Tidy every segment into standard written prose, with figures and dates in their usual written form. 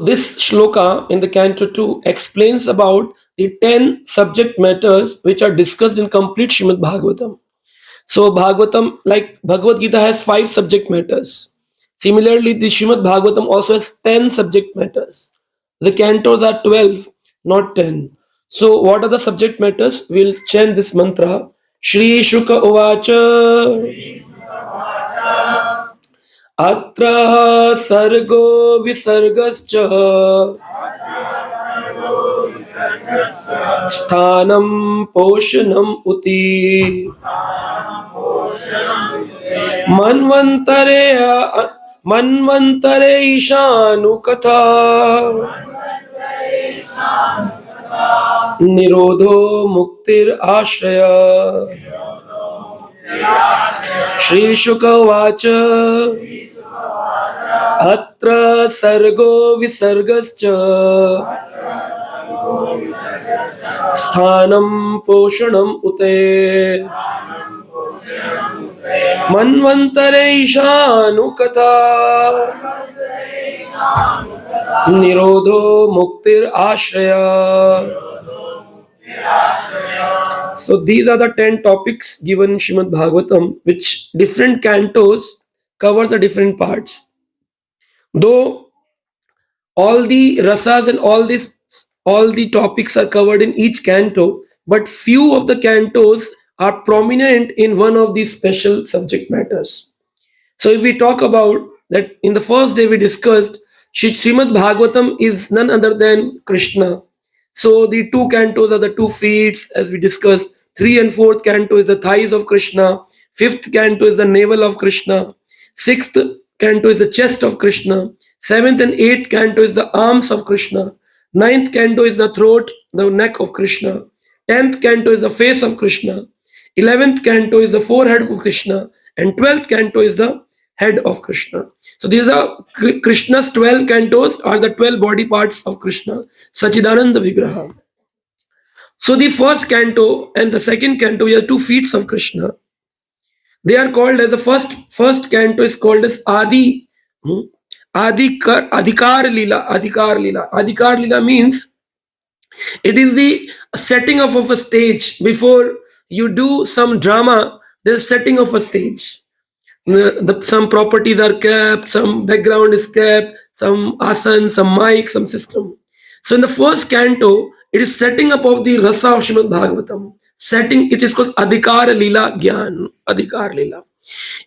this shloka in the canto 2 explains about the 10 subject matters which are discussed in complete Srimad Bhagavatam. So Bhagavatam, like Bhagavad Gita, has 5 subject matters. Similarly, the Srimad Bhagavatam also has 10 subject matters. The cantos are 12, not 10. So what are the subject matters? We'll chant this mantra. Shri Shuka Uvacha Atra Sargo Visargascha Sthanam Poshanam Uti Manvantare Ishanu Katha Nirodho Muktir Ashraya Shri Shuka Vacha Atra Sargo Visargascha Sthanam Poshanam Ute Manvantare Ishanu Katha Nirodho Muktir Ashraya. So these are the 10 topics given in Srimad Bhagavatam, which different cantos covers the different parts. Though all the rasas and all the topics are covered in each canto, but few of the cantos are prominent in one of these special subject matters. So if we talk about that, in the first day we discussed Srimad Bhagavatam is none other than Krishna. So the 2 cantos are the 2 feet, as we discussed. 3 and 4th canto is the thighs of Krishna. 5th canto is the navel of Krishna. 6th canto is the chest of Krishna. 7th and 8th canto is the arms of Krishna. 9th canto is the throat, the neck of Krishna. 10th canto is the face of Krishna. 11th canto is the forehead of Krishna. And 12th canto is the head of Krishna. So these are Krishna's 12 cantos are the 12 body parts of Krishna, Sachidananda Vigraha. So the first canto and the second canto are 2 feet of Krishna. They are called as the first canto is called as Adhikar Lila. Adhikar Lila means it is the setting up of a stage. Before you do some drama, there's setting of a stage. Some properties are kept, some background is kept, some asan, some mic, some system. So in the first canto, it is setting up of the rasa of Srimad Bhagavatam. It is called Adhikar Lila Gyan, Adhikar Lila,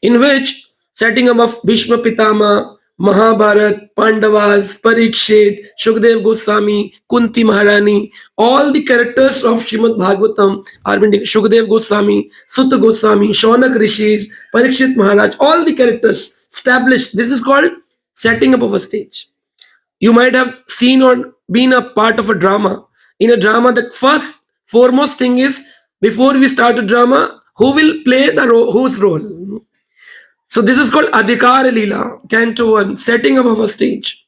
in which setting up of Bhishma Pitama, Mahabharat, Pandavas, Parikshit, Shukdev Goswami, Kunti Maharani, all the characters of Srimad Bhagavatam are being Shukdev Goswami, Sutta Goswami, Shaunak Rishis, Parikshit Maharaj, all the characters established. This is called setting up of a stage. You might have seen or been a part of a drama. In a drama, the foremost thing is, before we start a drama, who will play the whose role? So this is called Adhikar Lila, canto 1, setting up of a stage.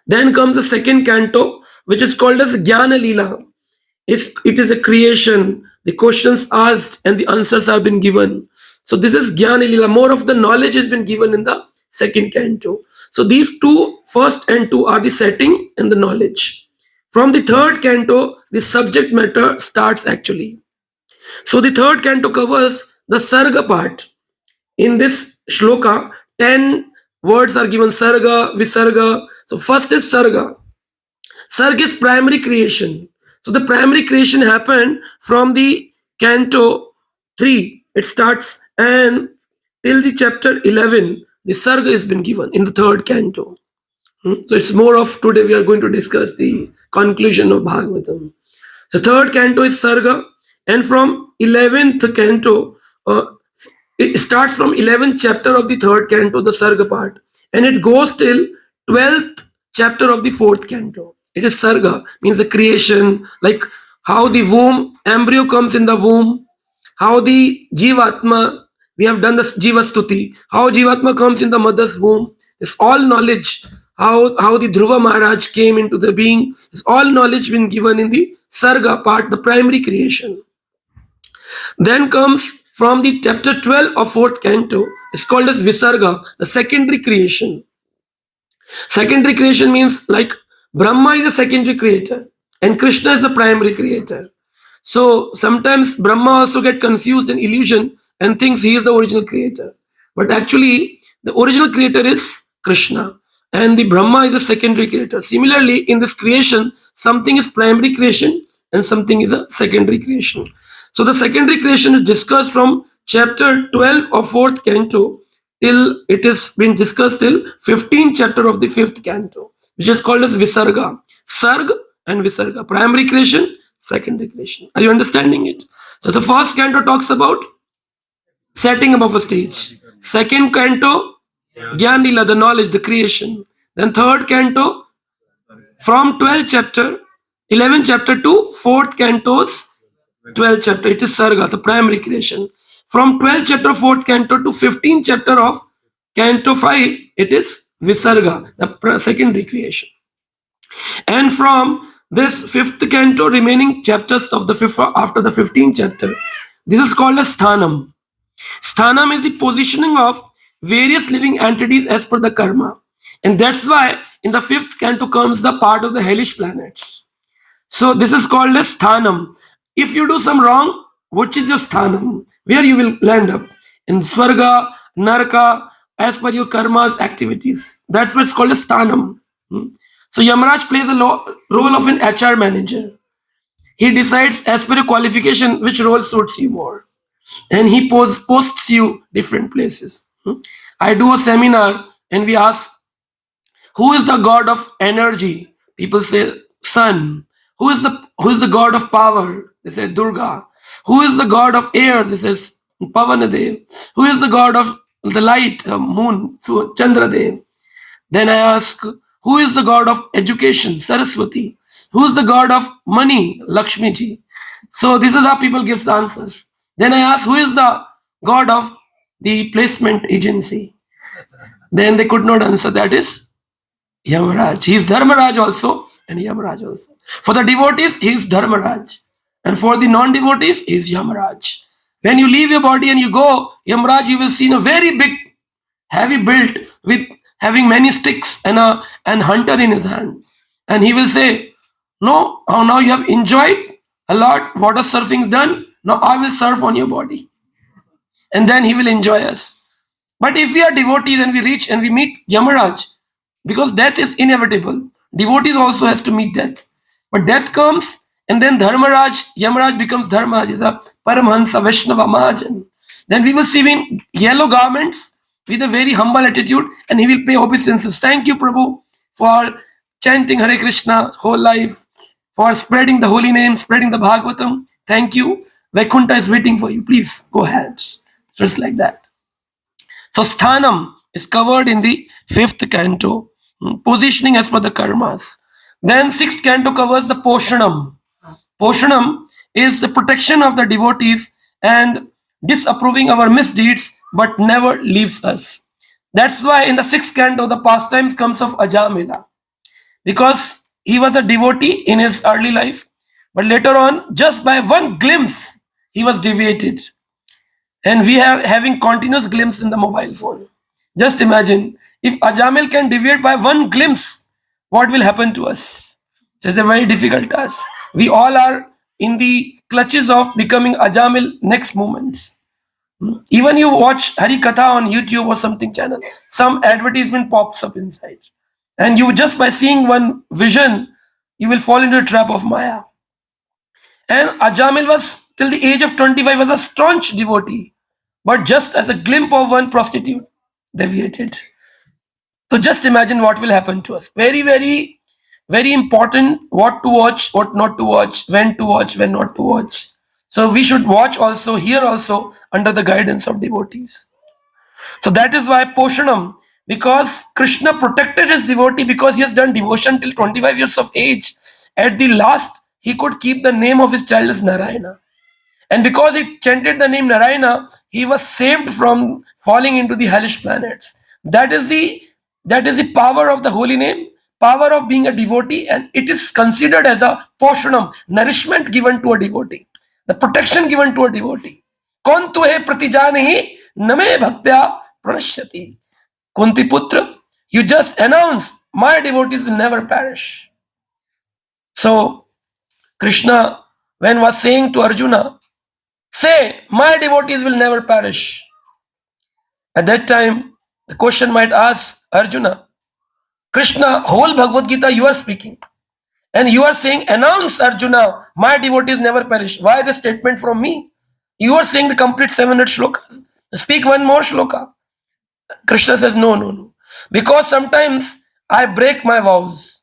Then comes the second canto, which is called as Jnana Lila. It is a creation, the questions asked and the answers have been given. So this is Jnana Lila, more of the knowledge has been given in the second canto. So these 2, first and 2 are the setting and the knowledge. From the third canto, the subject matter starts actually. So the third canto covers the Sarga part. In this shloka, 10 words are given, Sarga, Visarga. So first is Sarga. Sarga is primary creation. So the primary creation happened from the canto 3. It starts and till the chapter 11, the Sarga has been given in the third canto. So it's more of today we are going to discuss the conclusion of Bhagavatam. So third canto is Sarga, and from 11th canto, it starts from 11th chapter of the third canto, the Sarga part, and it goes till 12th chapter of the fourth canto. It is Sarga, means the creation, like how the embryo comes in the womb, how the Jivatma, we have done the Jiva Stuti, how Jivatma comes in the mother's womb. This all knowledge, how the Dhruva Maharaj came into the being, this all knowledge been given in the Sarga part, the primary creation. Then comes from the chapter 12 of fourth canto, it's called as Visarga, the secondary creation. Secondary creation means like Brahma is a secondary creator and Krishna is the primary creator. So sometimes Brahma also get confused in illusion and thinks he is the original creator. But actually, the original creator is Krishna and the Brahma is the secondary creator. Similarly, in this creation, something is primary creation and something is a secondary creation. So the secondary creation is discussed from chapter 12 of 4th canto till it is been discussed till 15th chapter of the 5th canto, which is called as Visarga. Sarg and Visarga. Primary creation, secondary creation. Are you understanding it? So the first canto talks about setting up of a stage. Second canto, Gyan Lila, the knowledge, the creation. Then third canto, from 12th chapter, 11th chapter to 4th canto's 12th chapter, it is Sarga, the primary creation. From 12th chapter, 4th canto to 15th chapter of canto 5, it is Visarga, the secondary creation. And from this 5th canto, remaining chapters of the 5th, after the 15th chapter, this is called as Sthanam. Sthanam is the positioning of various living entities as per the karma. And that's why in the 5th canto comes the part of the hellish planets. So this is called as Sthanam. If you do some wrong, which is your Sthanam? Where you will land up? In Swarga, Naraka, as per your karma's activities. That's what's called as Sthanam. So Yamaraj plays a role of an HR manager. He decides as per your qualification which role suits you more. And he posts you different places. I do a seminar and we ask, who is the god of energy? People say sun. Who is the god of power? They say Durga. Who is the god of air? This is Pavanadev. Who is the god of the light, moon? So Chandradev. Then I ask, who is the god of education? Saraswati. Who is the god of money? Lakshmi ji. So this is how people give the answers. Then I ask, who is the god of the placement agency? Then they could not answer. That is Yamaraj. He is Dharmaraj also and Yamaraj also. For the devotees, he is Dharmaraj. And for the non-devotees, he is Yamaraj. When you leave your body and you go, Yamaraj, you will see a very big, heavy built with having many sticks and hunter in his hand. And he will say, no, now you have enjoyed a lot. Water surfing is done. Now I will surf on your body. And then he will enjoy us. But if we are devotees and we reach and we meet Yamaraj, because death is inevitable, devotees also has to meet death. But death comes and then Yamaraj becomes Dharmaraj, is a Paramhansa Vaishnava Mahajan. Then we will see him in yellow garments with a very humble attitude and he will pay obeisances. Thank you, Prabhu, for chanting Hare Krishna whole life, for spreading the holy name, spreading the Bhagavatam. Thank you. Vaikuntha is waiting for you. Please go ahead. Just like that. So Sthanam is covered in the 5th canto, positioning as per the karmas. Then 6th canto covers the Poshanam. Poshanam is the protection of the devotees and disapproving our misdeeds, but never leaves us. That's why in the 6th canto, the pastimes comes of Ajamila. Because he was a devotee in his early life, but later on, just by one glimpse, he was deviated. And we are having continuous glimpse in the mobile phone. Just imagine, if Ajamil can deviate by one glimpse, what will happen to us? It's a very difficult task. We all are in the clutches of becoming Ajamil next moment. Even you watch Hari Katha on YouTube or something channel, some advertisement pops up inside. And you just by seeing one vision, you will fall into a trap of Maya. And Ajamil was, till the age of 25, was a staunch devotee. But just as a glimpse of one prostitute, deviated. So just imagine what will happen to us. Very, very, very important what to watch, what not to watch, when not to watch. So we should watch also, here also, under the guidance of devotees. So that is why Poshanam, because Krishna protected his devotee because he has done devotion till 25 years of age. At the last, he could keep the name of his child as Narayana. And because he chanted the name Narayana, he was saved from falling into the hellish planets. That is the power of the holy name, power of being a devotee, and it is considered as a poshanam, nourishment given to a devotee, the protection given to a devotee. Kaun tuhe pratijanahi name bhaktya pranashyati. Kunti putra You just announce, my devotees will never perish. So Krishna, when was saying to Arjuna, say, my devotees will never perish. At that time, the question might ask Arjuna, Krishna, whole Bhagavad Gita you are speaking. And you are saying, announce Arjuna, my devotees never perish. Why the statement from me? You are saying the complete 700 shlokas. Speak one more shloka. Krishna says, no. Because sometimes I break my vows.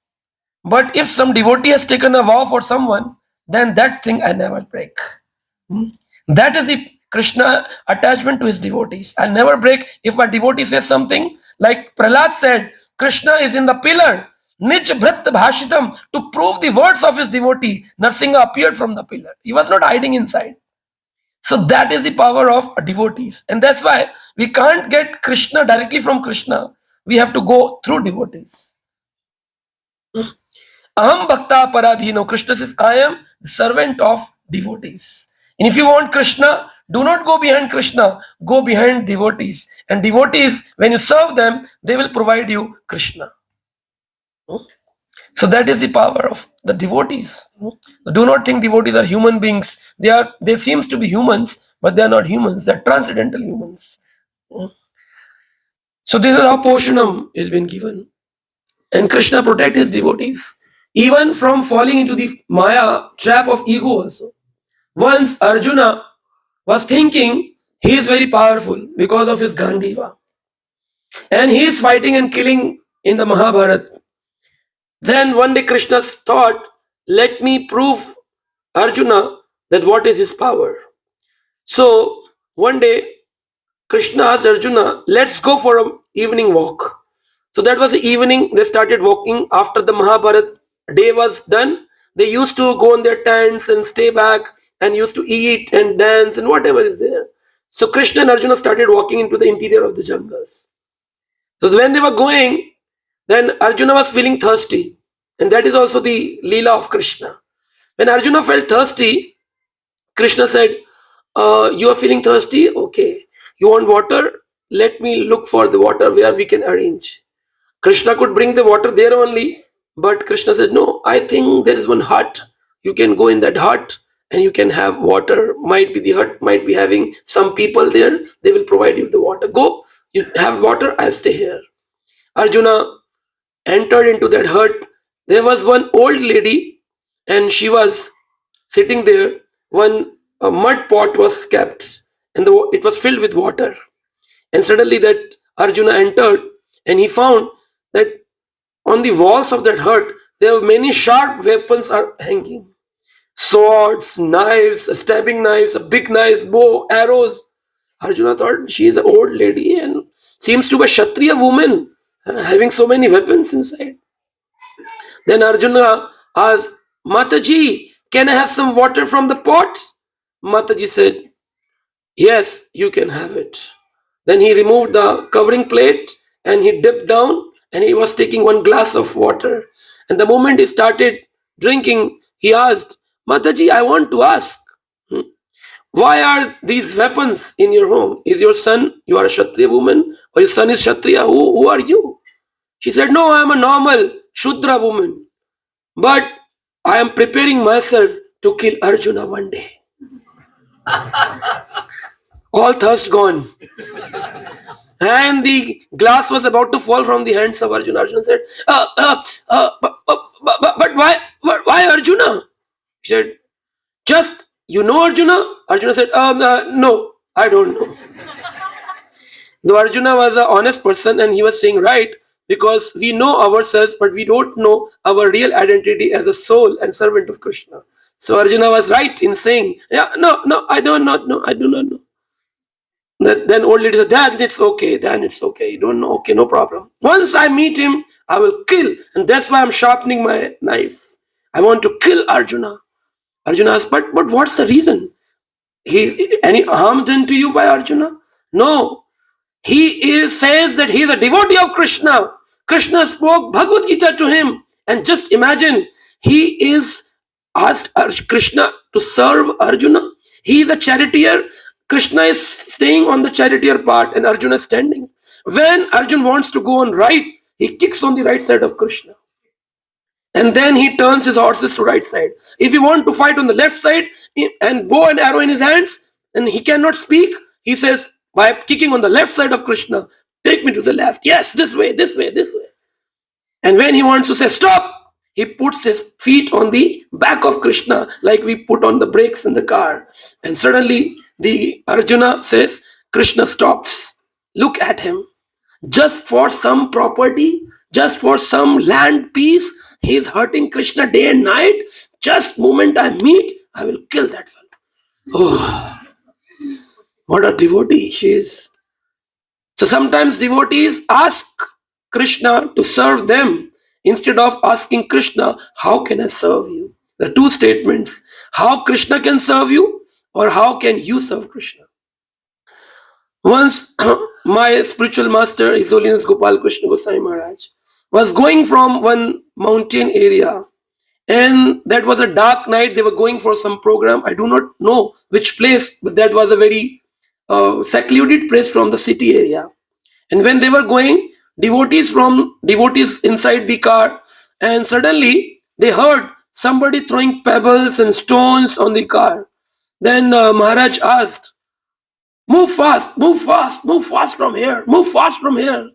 But if some devotee has taken a vow for someone, then that thing I never break. That is the Krishna attachment to his devotees. I'll never break. If my devotee says something, like Prahlad said, Krishna is in the pillar. Nij Bhrat Bhashitam, to prove the words of his devotee, Narsinga appeared from the pillar. He was not hiding inside. So that is the power of devotees. And that's why we can't get Krishna directly from Krishna. We have to go through devotees. Aham Bhakta Paradhino. Krishna says, I am the servant of devotees. And if you want Krishna, do not go behind Krishna. Go behind devotees. And devotees, when you serve them, they will provide you Krishna. So that is the power of the devotees. Do not think devotees are human beings. They seems to be humans, but they are not humans. They are transcendental humans. So this is how Poshanam is been given. And Krishna protect his devotees, even from falling into the Maya trap of ego also. Once Arjuna was thinking he is very powerful because of his Gandiva. And he is fighting and killing in the Mahabharata. Then one day Krishna thought, let me prove Arjuna that what is his power. So one day Krishna asked Arjuna, let's go for an evening walk. So that was the evening. They started walking after the Mahabharata day was done. They used to go in their tents and stay back and used to eat and dance and whatever is there. So Krishna and Arjuna started walking into the interior of the jungles. So when they were going, then Arjuna was feeling thirsty. And that is also the Leela of Krishna. When Arjuna felt thirsty, Krishna said, you are feeling thirsty? Okay. You want water? Let me look for the water where we can arrange. Krishna could bring the water there only, but Krishna said, no, I think there is one hut. You can go in that hut and you can have water. Might be the hut might be having some people there. They will provide you the water. Go, you have water, I'll stay here. Arjuna entered into that hut. There was one old lady and she was sitting there. A mud pot was kept and it was filled with water. And suddenly that Arjuna entered and he found that on the walls of that hut, there were many sharp weapons are hanging. Swords, knives, stabbing knives, big knives, bow, arrows. Arjuna thought she is an old lady and seems to be a Kshatriya woman having so many weapons inside. Then Arjuna asked, Mataji, can I have some water from the pot? Mataji said, yes, you can have it. Then he removed the covering plate and he dipped down and he was taking one glass of water. And the moment he started drinking, he asked, Mataji, I want to ask, why are these weapons in your home? Is your son, you are a Kshatriya woman, or your son is Kshatriya? Who are you? She said, no, I am a normal Shudra woman, but I am preparing myself to kill Arjuna one day. All thirst gone. And the glass was about to fall from the hands of Arjuna. Arjuna said, but why Arjuna? He said, just, you know Arjuna? Arjuna said, no, I don't know. Though Arjuna was an honest person and he was saying right, because we know ourselves, but we don't know our real identity as a soul and servant of Krishna. So Arjuna was right in saying, yeah, no, I do not know. Then old lady said, then it's okay. You don't know, okay, no problem. Once I meet him, I will kill. And that's why I'm sharpening my knife. I want to kill Arjuna. Arjuna asked, but what's the reason? Any harm done to you by Arjuna? No. He says that he is a devotee of Krishna. Krishna spoke Bhagavad Gita to him. And just imagine, he is asked Krishna to serve Arjuna. He is a charioteer. Krishna is staying on the charioteer part and Arjuna is standing. When Arjuna wants to go on right, he kicks on the right side of Krishna. And then he turns his horses to right side. If he want to fight on the left side and bow and arrow in his hands, and he cannot speak, he says, by kicking on the left side of Krishna, take me to the left. Yes, this way, this way, this way. And when he wants to say stop, he puts his feet on the back of Krishna, like we put on the brakes in the car. And suddenly the Arjuna says, Krishna stops. Look at him. Just for some property, just for some land piece, he is hurting Krishna day and night. Just moment I meet, I will kill that fellow. Oh, what a devotee she is. So sometimes devotees ask Krishna to serve them instead of asking Krishna, how can I serve you? The two statements, how Krishna can serve you or how can you serve Krishna? Once my spiritual master, His Holiness Gopal Krishna Goswami Maharaj, was going from one mountain area, and that was a dark night. They were going for some program. I do not know which place, but that was a very secluded place from the city area. And when they were going, devotees inside the car, and suddenly they heard somebody throwing pebbles and stones on the car. Then Maharaj asked, move fast, move fast, move fast from here, move fast from here.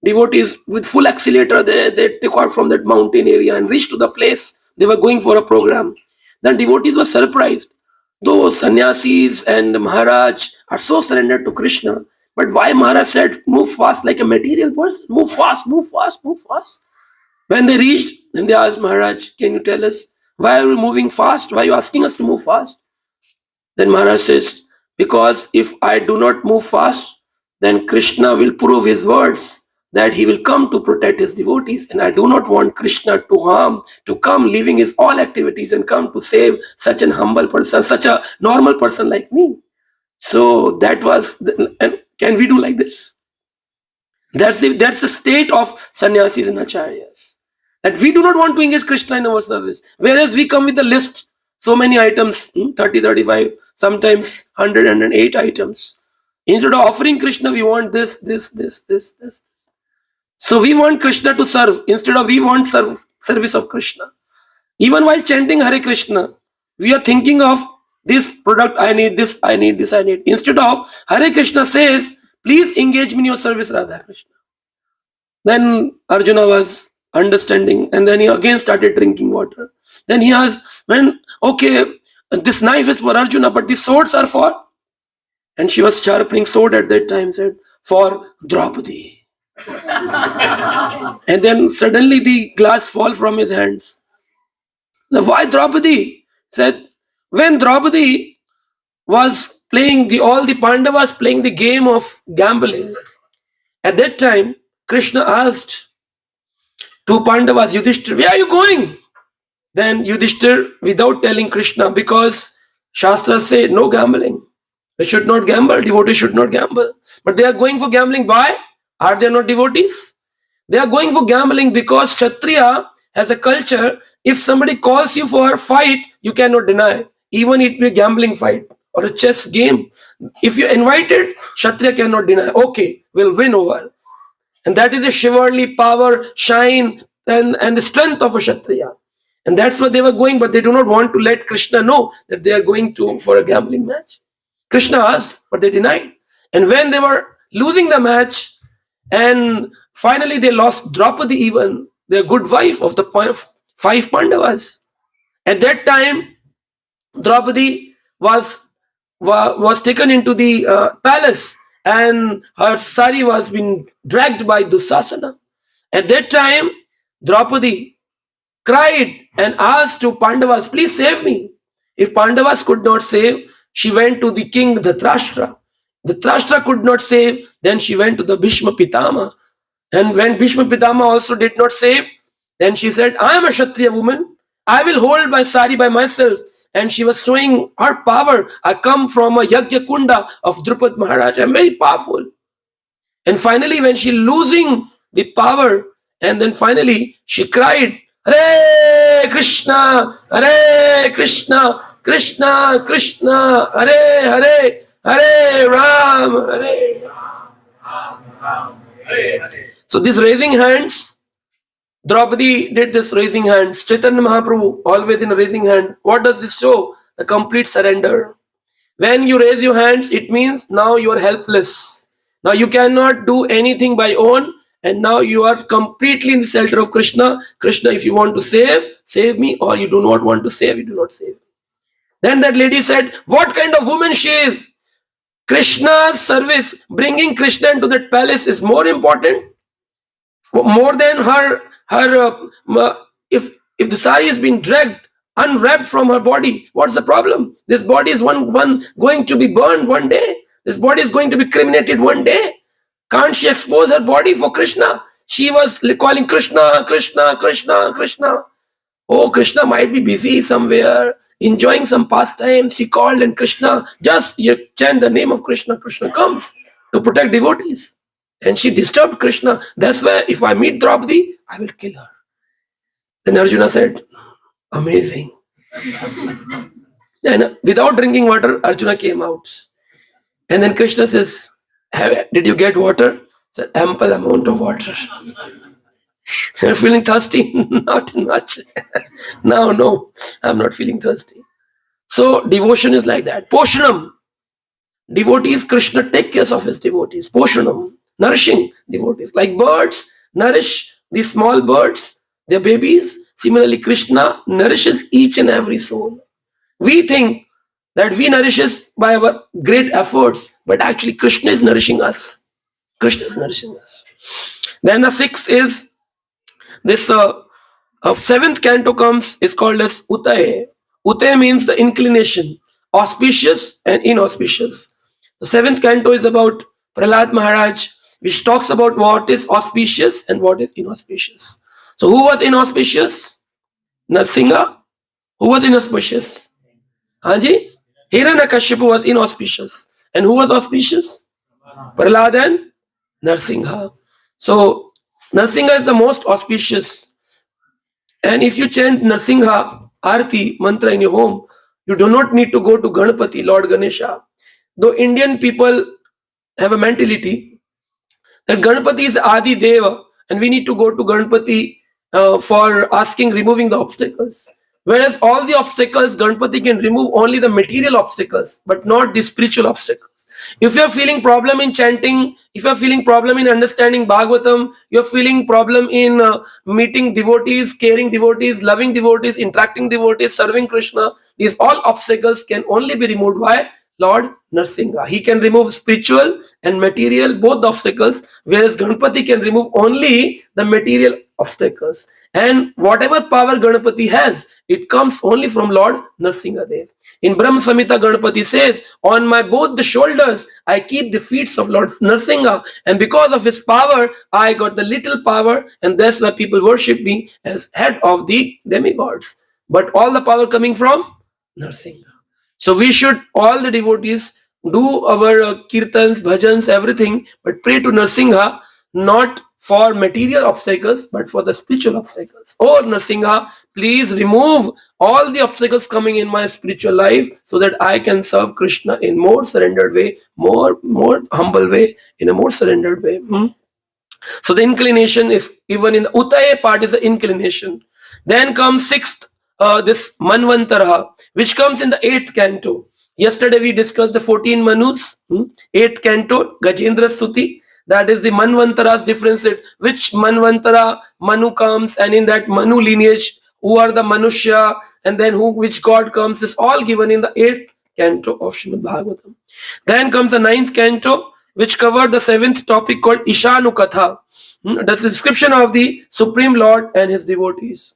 Devotees with full accelerator, they took out from that mountain area and reached to the place they were going for a program. Then devotees were surprised. Those sannyasis and Maharaj are so surrendered to Krishna. But why Maharaj said, move fast like a material person? Move fast, move fast, move fast. When they reached, then they asked Maharaj, can you tell us, why are we moving fast? Why are you asking us to move fast? Then Maharaj says, because if I do not move fast, then Krishna will prove his words that he will come to protect his devotees. And I do not want Krishna to harm, to come leaving his all activities and come to save such an humble person, such a normal person like me. So that was, and can we do like this? That's the state of sannyasis and acharyas. That we do not want to engage Krishna in our service. Whereas we come with a list, so many items, 30, 35, sometimes 100, 108 items. Instead of offering Krishna, we want this. So we want Krishna to serve. Instead of we want service of Krishna. Even while chanting Hare Krishna, we are thinking of this product, I need this, I need this, I need. Instead of Hare Krishna says, please engage me in your service, Radha Krishna. Then Arjuna was understanding, and then he again started drinking water. Then he asked, okay, this knife is for Arjuna, but the swords are for? And she was sharpening sword at that time, said, for Draupadi. And then suddenly the glass fall from his hands. Now, why Draupadi? Said, when Draupadi was playing, all the Pandavas playing the game of gambling, at that time, Krishna asked two Pandavas, Yudhishthir, where are you going? Then Yudhishthir, without telling Krishna, because Shastras say no gambling. They should not gamble, devotees should not gamble. But they are going for gambling. Why? Are they not devotees? They are going for gambling because Kshatriya has a culture. If somebody calls you for a fight, you cannot deny. Even it be a gambling fight or a chess game. If you're invited, Kshatriya cannot deny. Okay, we'll win over. And that is a chivalry, power, shine, and the strength of a Kshatriya. And that's what they were going, but they do not want to let Krishna know that they are going for a gambling match. Krishna asked, but they denied. And when they were losing the match, and finally they lost Draupadi even, their good wife of the 5 Pandavas. At that time, Draupadi was taken into the palace, and her sari was being dragged by Dusasana. At that time, Draupadi cried and asked to Pandavas, please save me. If Pandavas could not save, she went to the king Dhritarashtra. Dhritarashtra could not save, then she went to the Bhishma Pitama. And when Bhishma Pitama also did not save, then she said, I am a Kshatriya woman. I will hold my sari by myself. And she was showing her power. I come from a Yajna Kunda of Drupad Maharaj. I am very powerful. And finally, when she losing the power, and then finally she cried, Hare Krishna, Hare Krishna, Krishna Krishna, Hare Hare, Hare Ram, Hare Ram, Ram Ram, Hare Hare. So these raising hands Draupadi did this raising hand. Chaitanya Mahaprabhu always in a raising hand. What does this show? The complete surrender. When you raise your hands, it means now you are helpless. Now you cannot do anything by own, and now you are completely in the shelter of Krishna. Krishna, if you want to save, save me, or you do not want to save, you do not save. Then that lady said, what kind of woman she is? Krishna's service, bringing Krishna into that palace is more important, more than if the sari is being dragged, unwrapped from her body. What's the problem? This body is one going to be burned one day. This body is going to be cremated one day. Can't she expose her body for Krishna? She was calling Krishna, Krishna, Krishna, Krishna. Oh, Krishna might be busy somewhere, enjoying some pastime. She called, and Krishna, just you chant the name of Krishna, Krishna comes to protect devotees. And she disturbed Krishna. That's why if I meet Draupadi, I will kill her. Then Arjuna said, amazing. Then without drinking water, Arjuna came out. And then Krishna says, did you get water? Said, ample amount of water. You're feeling thirsty? Not much. No, I'm not feeling thirsty. So devotion is like that. Poshanam. Devotees, Krishna take care of his devotees. Poshanam. Nourishing devotees. Like birds nourish these small birds, their babies. Similarly, Krishna nourishes each and every soul. We think that we nourishes by our great efforts, but actually Krishna is nourishing us. Krishna is nourishing us. Then the sixth is this seventh canto comes, is called as Utaye. Utaye means the inclination, auspicious and inauspicious. The seventh canto is about Prahlad Maharaj, which talks about what is auspicious and what is inauspicious. So who was inauspicious? Narsingha. Who was inauspicious? Haji? Hiranyakashipu was inauspicious. And who was auspicious? Prahlad and Narsingha. So Narsingha is the most auspicious. And if you chant Narsingha Arti mantra in your home, you do not need to go to Ganpati, Lord Ganesha. Though Indian people have a mentality that Ganpati is Adi Deva, and we need to go to Ganpati for asking, removing the obstacles. Whereas all the obstacles, Ganpati can remove only the material obstacles, but not the spiritual obstacles. If you're feeling problem in chanting, if you're feeling problem in understanding Bhagavatam, you're feeling problem in meeting devotees, caring devotees, loving devotees, interacting devotees, serving Krishna, these all obstacles can only be removed by Lord Narsingha. He can remove spiritual and material, both the obstacles, whereas Ganpati can remove only the material obstacles. And whatever power Ganpati has, it comes only from Lord Narsingha Dev. In Brahma Samhita, Ganpati says, on my both the shoulders, I keep the feet of Lord Narsingha, and because of his power, I got the little power, and that's why people worship me as head of the demigods. But all the power coming from Narsingha. So we should, all the devotees, do our kirtans, bhajans, everything, but pray to Narsingha, not for material obstacles, but for the spiritual obstacles. Oh Narsingha, please remove all the obstacles coming in my spiritual life so that I can serve Krishna in more surrendered way, more humble way, in a more surrendered way. So the inclination is, even in the Utaye part, is the inclination. Then comes sixth, this Manvantara, which comes in the 8th canto. Yesterday we discussed the 14 Manus, 8th canto, Gajendra Stuti. That is the Manvantaras differentiate, which Manvantara Manu comes, and in that Manu lineage, who are the Manushya, and then which God comes, is all given in the 8th canto of Srimad Bhagavatam. Then comes the 9th canto, which covered the 7th topic called Ishanu Katha. That's the description of the Supreme Lord and his devotees.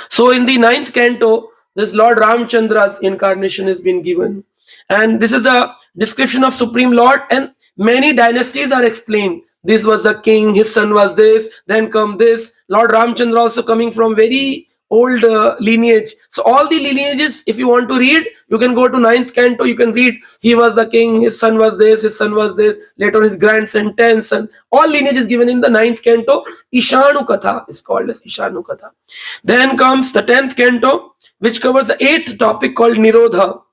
So in the 9th canto, this Lord Ramchandra's incarnation has been given. And this is a description of Supreme Lord, and many dynasties are explained. This was the king, his son was this, then come this. Lord Ramchandra also coming from very old lineage. So all the lineages, if you want to read, you can go to 9th canto, you can read, he was the king, his son was this, later his grandson, 10th son. All lineages given in the 9th canto. Ishanu Katha is called as Ishanu Katha. Then comes the 10th canto, which covers the 8th topic called Nirodha.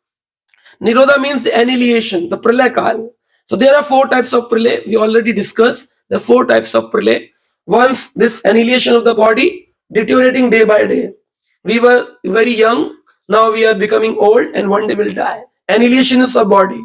Nirodha means the annihilation, the Pralay Kal. So there are 4 types of pralay. We already discussed the 4 types of pralay. once this annihilation of the body deteriorating day by day. We were very young, now we are becoming old, and one day will die. Annihilation is the body.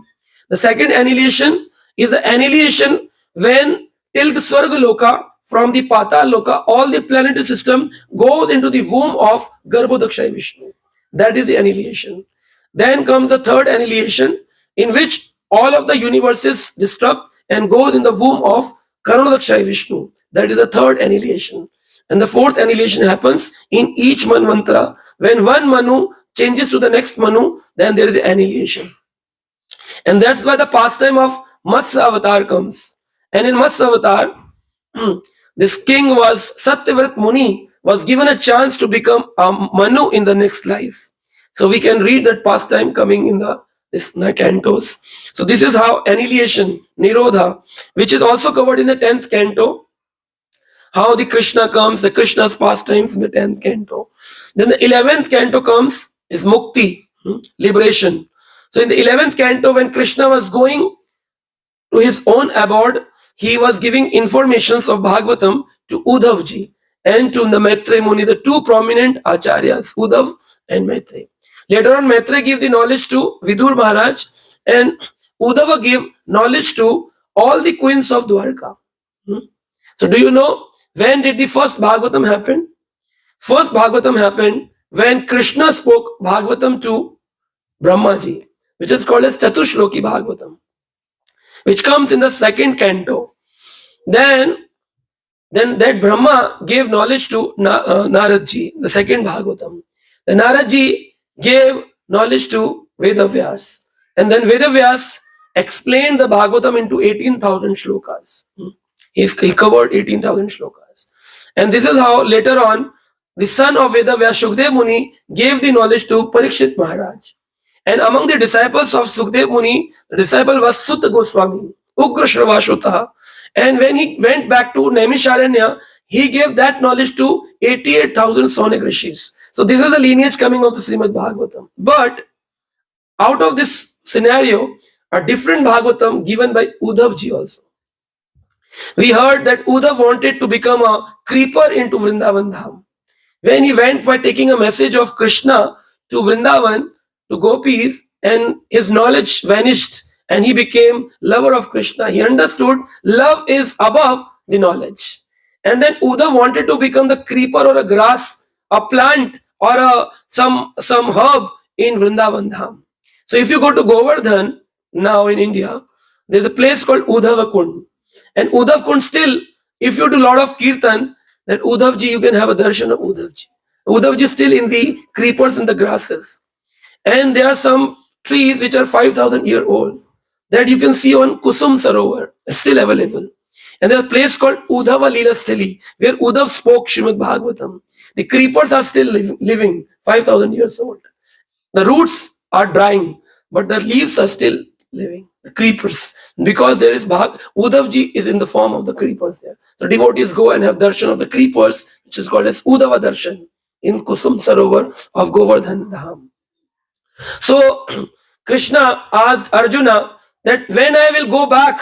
The second annihilation is the annihilation when till the Swarga Loka, from the Patal Loka, all the planetary system goes into the womb of Garbhodakshaya Vishnu. That is the annihilation. Then comes the third annihilation, in which all of the universes disrupt and goes in the womb of Karunadakshaya Vishnu. That is the third annihilation. And the fourth annihilation happens in each Manvantara. When one Manu changes to the next Manu, then there is annihilation. And that's why the pastime of Matsya Avatar comes. And in Matsya Avatar, this king was Satyavrat Muni, was given a chance to become a Manu in the next life. So we can read that pastime coming in this cantos. So this is how annihilation, Nirodha, which is also covered in the 10th canto, how the Krishna comes, the Krishna's pastimes in the 10th canto. Then the 11th canto comes, is Mukti, liberation. So in the 11th canto, when Krishna was going to his own abode, he was giving informations of Bhagavatam to Uddhavji and to the Maitre Muni, the two prominent acharyas, Uddhav and Maitre. Later on, Maitre gave the knowledge to Vidur Maharaj, and Uddhava gave knowledge to all the queens of Dwarka. So do you know when did the first Bhagavatam happen? First Bhagavatam happened when Krishna spoke Bhagavatam to Brahmaji, which is called as Chatushloki Bhagavatam, which comes in the 2nd canto. Then that Brahma gave knowledge to Naradji, the 2nd Bhagavatam. The Naradji gave knowledge to Vedavyas. And then Vedavyas explained the Bhagavatam into 18,000 shlokas. He covered 18,000 shlokas. And this is how later on the son of Vedavyas, Shukdev Muni, gave the knowledge to Parikshit Maharaj. And among the disciples of Sukdev Muni, the disciple was Sutta Goswami, Ugra Shravashutaha. And when he went back to Naimisharanya, he gave that knowledge to 88,000 Sonik Rishis. So this is the lineage coming of the Srimad Bhagavatam. But out of this scenario, a different Bhagavatam given by Uddhavji also. We heard that Uddhav wanted to become a creeper into Vrindavan Dham. When he went by taking a message of Krishna to Vrindavan, to gopis, and his knowledge vanished and he became lover of Krishna. He understood love is above the knowledge. And then Uddhav wanted to become the creeper or a grass, a plant or some herb in Vrindavan Dham. So if you go to Govardhan now in India, there's a place called Uddhava Kund. And Uddhav Kund still, if you do a lot of kirtan, that Uddhavji, you can have a darshan of Uddhavji. Uddhavji is still in the creepers and the grasses. And there are some trees which are 5,000 years old that you can see on Kusum Sarovar. It's still available. And there's a place called Uddhava Leela Sthali, where Uddhav spoke Srimad Bhagavatam. The creepers are still living, 5,000 years old. The roots are drying, but the leaves are still living. The creepers. Because there is Uddhavji is in the form of the creepers there. So devotees go and have darshan of the creepers, which is called as Uddhava Darshan in Kusum Sarovar of Govardhan Dham. So Krishna asked Arjuna that when I will go back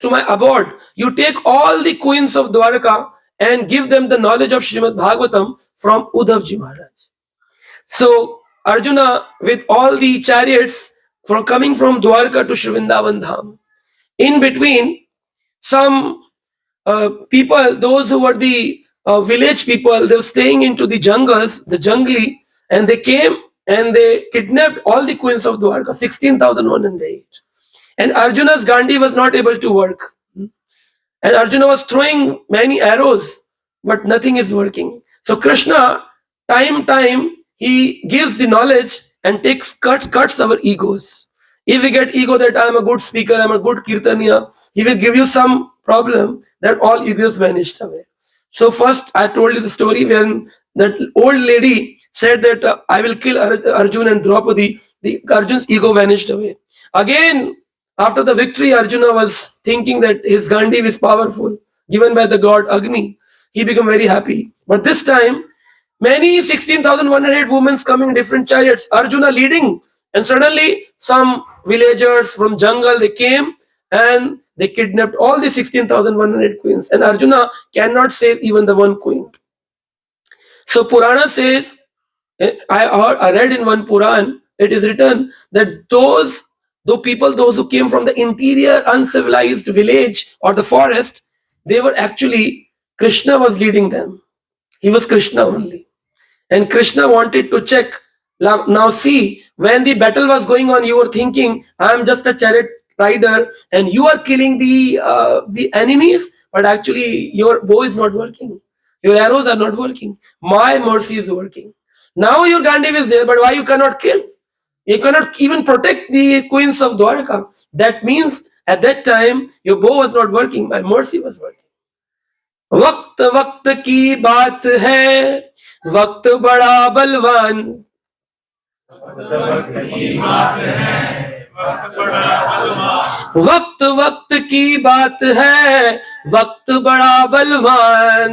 to my abode, you take all the queens of Dwarka and give them the knowledge of Srimad Bhagavatam from Uddhavji Maharaj. So Arjuna, with all the chariots coming from Dwarka to Shri Vrindavan Dham, in between some people, those who were the village people, they were staying into the jungles, the jungli, and they came and they kidnapped all the queens of Dwarka, 16,108. And Arjuna's Gandhi was not able to work. And Arjuna was throwing many arrows, but nothing is working. So Krishna, time, he gives the knowledge and cuts our egos. If we get ego that I am a good speaker, I am a good kirtaniya, he will give you some problem that all egos vanished away. So first I told you the story when that old lady said that I will kill Arjuna and Draupadi, Arjun's ego vanished away. Again, after the victory, Arjuna was thinking that his Gandhi is powerful, given by the god Agni. He became very happy. But this time, many 16,108 women coming in different chariots, Arjuna leading, and suddenly some villagers from jungle, they came and they kidnapped all the 16,100 queens, and Arjuna cannot save even the one queen. So Purana says, I read in one Puran, it is written that those who came from the interior uncivilized village or the forest, they were actually, Krishna was leading them. He was Krishna only. And Krishna wanted to check. Now see, when the battle was going on, you were thinking, I am just a chariot rider and you are killing the enemies, but actually your bow is not working. Your arrows are not working. My mercy is working. Now your Gandiv is there, but why you cannot kill? You cannot even protect the queens of Dwarka. That means at that time your bow was not working. My mercy was working. वक्त वक्त की बात है, वक्त बड़ा बलवान. वक्त वक्त की बात है, वक्त बड़ा बलवान.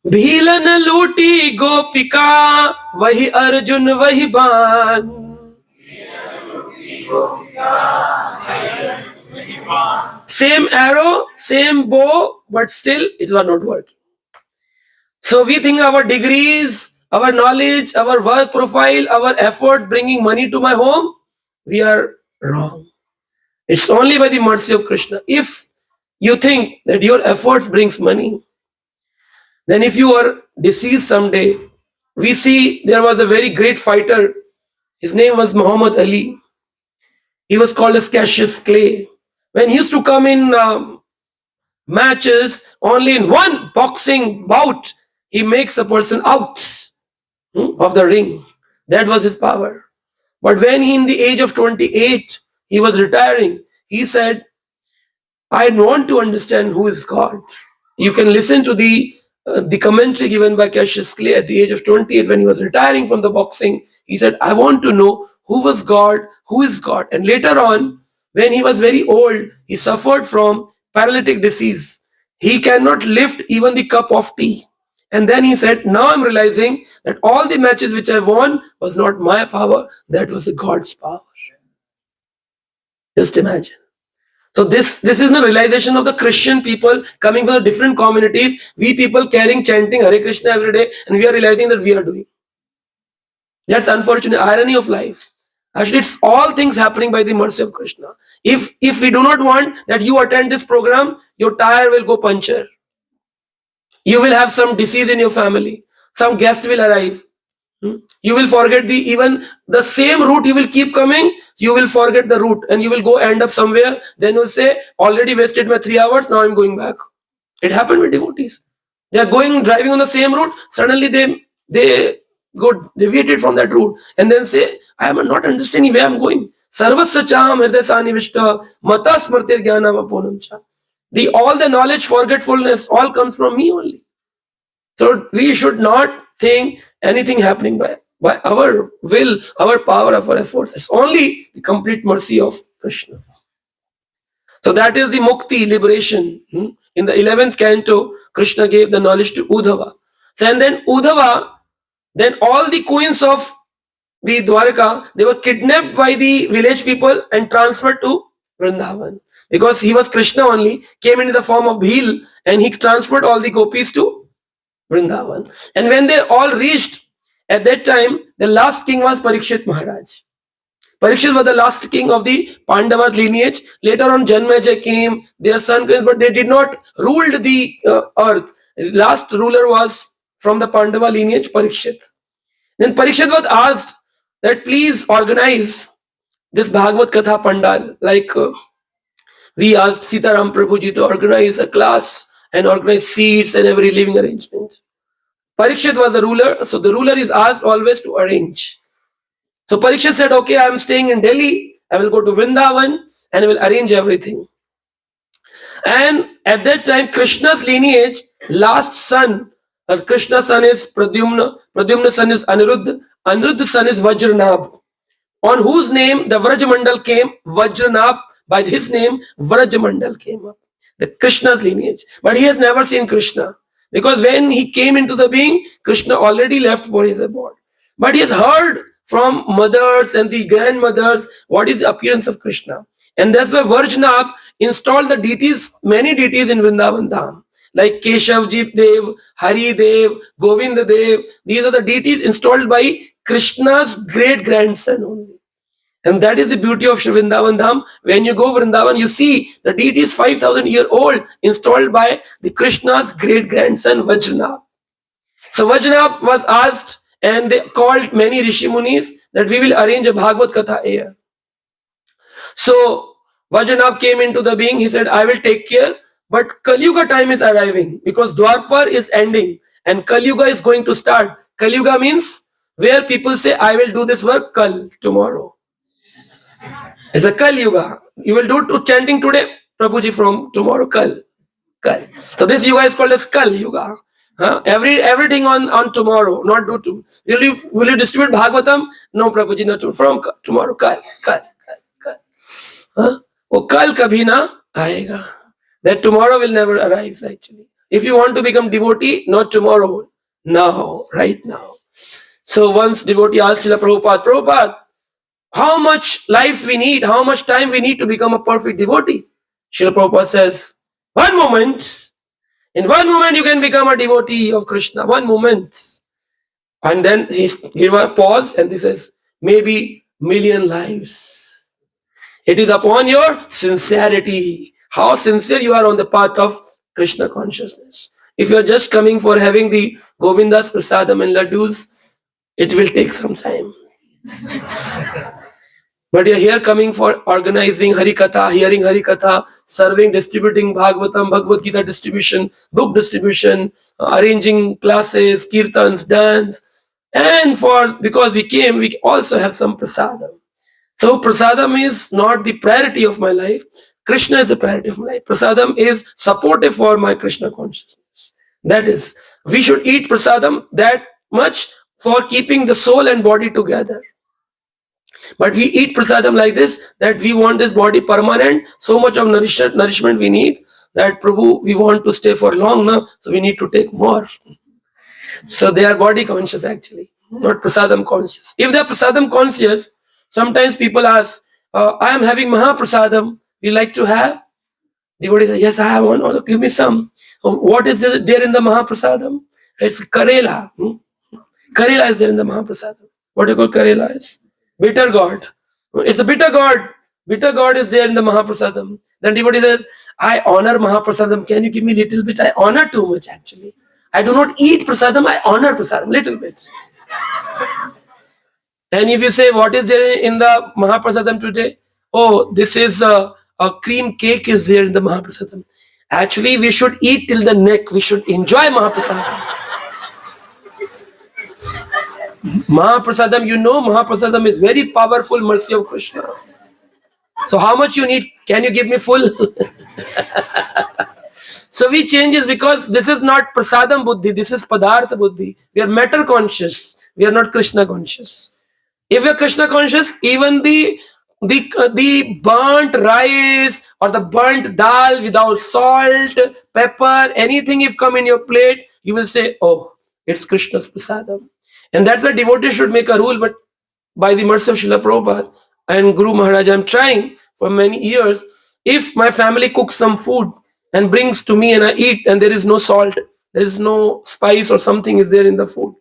भीलन लूटी गोपिका, वही अर्जुन वही बान. Same arrow, same bow, but still it was not working. So we think our degrees, our knowledge, our work profile, our efforts bringing money to my home, we are wrong. It's only by the mercy of Krishna. If you think that your efforts brings money, then if you are deceased someday, we see there was a very great fighter. His name was Muhammad Ali. He was called as Cassius Clay. When he used to come in matches, only in one boxing bout, he makes a person out of the ring. That was his power. But when he, in the age of 28, he was retiring, he said, I want to understand who is God. You can listen to the commentary given by Cassius Clay at the age of 28 when he was retiring from the boxing. He said, I want to know who was God, who is God. And later on, when he was very old, he suffered from paralytic disease. He cannot lift even the cup of tea. And then he said, now I'm realizing that all the matches which I won was not my power, that was God's power. Just imagine. So this is the realization of the Christian people coming from the different communities. We people carrying, chanting Hare Krishna every day, and we are realizing that we are doing. That's unfortunate irony of life. Actually, it's all things happening by the mercy of Krishna. If we do not want that you attend this program, your tire will go puncture. You will have some disease in your family. Some guest will arrive. You will forget even the same route you will keep coming, you will forget the route and you will go end up somewhere. Then you'll say, already wasted my 3 hours, now I'm going back. It happened with devotees. They are driving on the same route, suddenly they go deviated from that route and then say, I am not understanding where I'm going. Sarvasya cham hriday sanivishta mata smrtir jnanam aponam cha. All the knowledge, forgetfulness, all comes from me only. So we should not think anything happening by our will, our power, of our efforts. It's only the complete mercy of Krishna. So that is the mukti, liberation. In the 11th canto, Krishna gave the knowledge to Uddhava. So, and then Uddhava, then all the queens of the Dwarka, they were kidnapped by the village people and transferred to Vrindavan. Because he was Krishna only, came into the form of Bhil, and he transferred all the gopis to Vrindavan. And when they all reached, at that time, the last king was Parikshit Maharaj. Parikshit was the last king of the Pandava lineage. Later on, Janmejay came, their son came, but they did not rule the earth. The last ruler was from the Pandava lineage, Parikshit. Then Parikshit was asked that please organize this Bhagvat Katha Pandal. Like we asked Sitaram Prabhuji to organize a class and organize seats and every living arrangement. Parikshit was the ruler, so the ruler is asked always to arrange. So Parikshit said, okay, I am staying in Delhi, I will go to Vrindavan and I will arrange everything. And at that time, Krishna's lineage, last son, Krishna's son is Pradyumna, Pradyumna's son is Aniruddha, Aniruddha's son is Vajranab, on whose name the Vrajamandal came, Vajranab, by his name, Vrajamandal came up, the Krishna's lineage. But he has never seen Krishna, because when he came into the being, Krishna already left for his abode. But he has heard from mothers and the grandmothers what is the appearance of Krishna. And that's why Vajranath installed the deities, many deities in Vrindavan Dham, like Keshavji Dev, Hari Dev, Govind Dev. These are the deities installed by Krishna's great grandson only. And that is the beauty of Vrindavan Dham. When you go Vrindavan, you see the deity is 5,000-year-old, installed by the Krishna's great grandson Vajranath. So Vajranath was asked, and they called many Rishi Munis that we will arrange a Bhagvat Katha here. So Vajranath came into the being. He said, I will take care, but Kali Yuga time is arriving because Dwapar is ending and Kali Yuga is going to start. Kali Yuga means where people say, I will do this work Kal, tomorrow. It's a Kali Yuga. You will do chanting today, Prabhuji, from tomorrow, Kal. So this Yuga is called as Kali Yuga. Everything on tomorrow, not do to. Will you distribute Bhagavatam? No, Prabhuji, not from tomorrow. Kal. वो कल कभी ना आएगा. That tomorrow will never arrive actually. If you want to become devotee, not tomorrow, now, right now. So once devotee asked Srila Prabhupada, how much lives we need, how much time we need to become a perfect devotee? Srila Prabhupada says, one moment. In 1 moment you can become a devotee of Krishna. 1 moment. And then he gives a pause and he says, maybe million lives. It is upon your sincerity, how sincere you are on the path of Krishna consciousness. If you are just coming for having the Govinda's prasadam and laddus, it will take some time. But you are here coming for organizing Harikatha, hearing Harikatha, serving, distributing Bhagavatam, Bhagavad Gita distribution, book distribution, arranging classes, kirtans, dance. And because we came, we also have some prasadam. So prasadam is not the priority of my life. Krishna is the priority of my life. Prasadam is supportive for my Krishna consciousness. That is, we should eat prasadam that much for keeping the soul and body together. But we eat prasadam like this, that we want this body permanent, so much of nourishment we need, that Prabhu, we want to stay for long now, so we need to take more. So they are body conscious actually, not prasadam conscious. If they are prasadam conscious, sometimes people ask, I am having Mahaprasadam, you like to have? Devotee says, yes, I have one. Oh, give me some. What is there in the Mahaprasadam? It's Karela. Karela is there in the Mahaprasadam. What do you call Karela is? Bitter gourd. It's a bitter gourd. Bitter gourd is there in the Mahaprasadam. Then devotee says, I honor Mahaprasadam. Can you give me little bit? I honor too much actually. I do not eat prasadam, I honor prasadam, little bits. And if you say, what is there in the Mahaprasadam today? Oh, this is a cream cake is there in the Mahaprasadam. Actually, we should eat till the neck. We should enjoy Mahaprasadam. Mahaprasadam, you know, Mahaprasadam is very powerful mercy of Krishna. So how much you need? Can you give me full? So we change it because this is not Prasadam Buddhi. This is Padartha Buddhi. We are matter conscious. We are not Krishna conscious. If you're Krishna conscious, even the burnt rice or the burnt dal without salt, pepper, anything if come in your plate, you will say, oh, it's Krishna's prasadam. And that's why devotees should make a rule. But by the mercy of Srila Prabhupada and Guru Maharaj, I'm trying for many years. If my family cooks some food and brings to me and I eat and there is no salt, there is no spice or something is there in the food,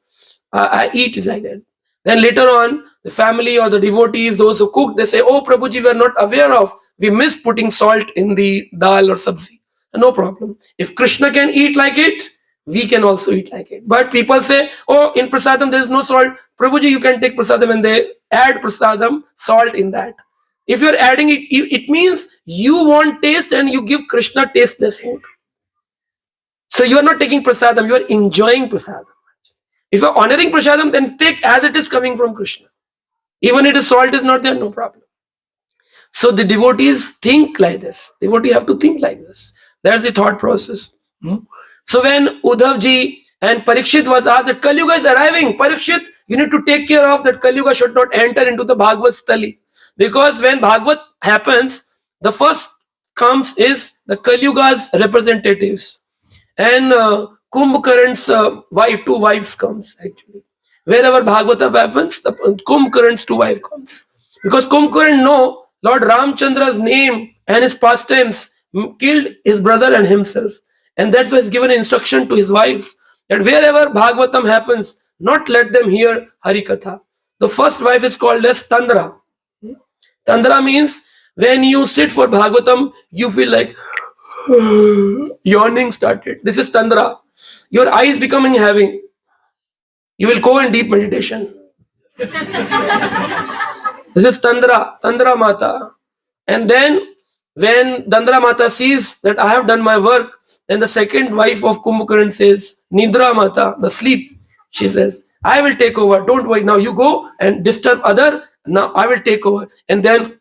I eat it like that. Then later on, the family or the devotees, those who cook, they say, oh, Prabhuji, we are not aware of. We missed putting salt in the dal or sabzi. No problem. If Krishna can eat like it, we can also eat like it. But people say, oh, in prasadam there is no salt. Prabhuji, you can take prasadam and they add prasadam, salt in that. If you're adding it, it means you want taste and you give Krishna tasteless food. So you are not taking prasadam, you are enjoying prasadam. If you're honoring prasadam, then take as it is coming from Krishna. Even if the salt is not there, no problem. So the devotees think like this. Devotees have to think like this. That's the thought process. So when Uddhavji and Parikshit was asked that Kali Yuga is arriving, Parikshit, you need to take care of that Kali Yuga should not enter into the Bhagavad Stali. Because when Bhagavad happens, the first comes is the Kali Yuga's representatives. And Kumbhakarna's wife, 2 wives comes actually. Wherever Bhagavata happens, the Kumbhakarna's two wife comes. Because Kumbhakarna know Lord Ramchandra's name and his pastimes killed his brother and himself. And that's why he's given an instruction to his wives that wherever Bhagavatam happens, not let them hear Harikatha. The first wife is called as Tandra. Tandra means when you sit for Bhagavatam, you feel like yawning started. This is Tandra. Your eyes becoming heavy. You will go in deep meditation. This is Tandra Mata. And then when Tandra Mata sees that I have done my work, then the second wife of Kumbhakarna says, Nidra Mata, the sleep. She says, I will take over. Don't worry. Now you go and disturb other. Now I will take over. And then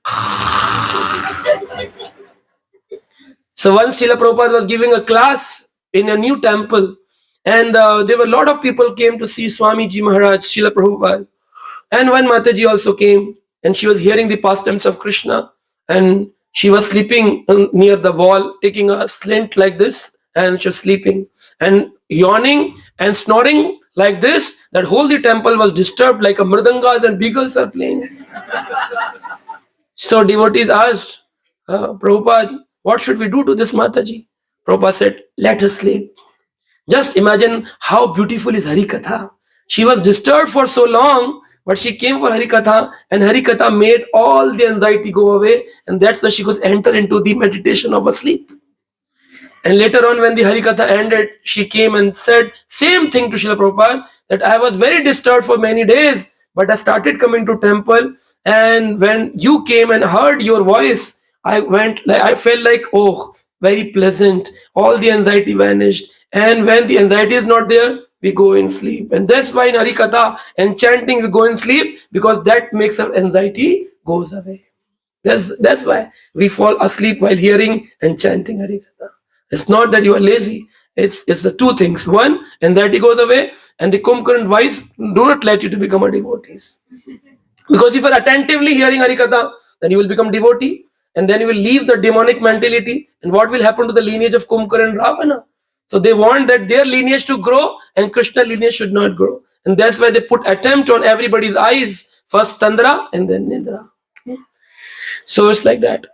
so once Srila Prabhupada was giving a class in a new temple, and there were a lot of people came to see Swamiji Maharaj, Srila Prabhupada. And one Mataji also came, and she was hearing the pastimes of Krishna, and she was sleeping near the wall, taking a slant like this, and she was sleeping, and yawning and snoring like this, that whole the temple was disturbed like a mridangas and beagles are playing. So devotees asked, Prabhupada, what should we do to this Mataji? Prabhupada said, let her sleep. Just imagine how beautiful is Harikatha. She was disturbed for so long, but she came for Harikatha, and Harikatha made all the anxiety go away, and that's why she could enter into the meditation of a sleep. And later on, when the Harikatha ended, she came and said same thing to Srila Prabhupada, that I was very disturbed for many days, but I started coming to temple, and when you came and heard your voice, I felt like, oh, very pleasant. All the anxiety vanished. And when the anxiety is not there, we go in sleep. And that's why in Harikatha and chanting we go in sleep, because that makes our anxiety goes away. That's why we fall asleep while hearing and chanting Harikatha. It's not that you are lazy. It's the two things. One, anxiety goes away, and the Kumbhakarna wives do not let you to become a devotee. Because if you are attentively hearing Harikatha, then you will become devotee. And then you will leave the demonic mentality. And what will happen to the lineage of Kumbhakarna and Ravana? So they want that their lineage to grow and Krishna lineage should not grow. And that's why they put attempt on everybody's eyes. First Tandra and then Nidra. So it's like that.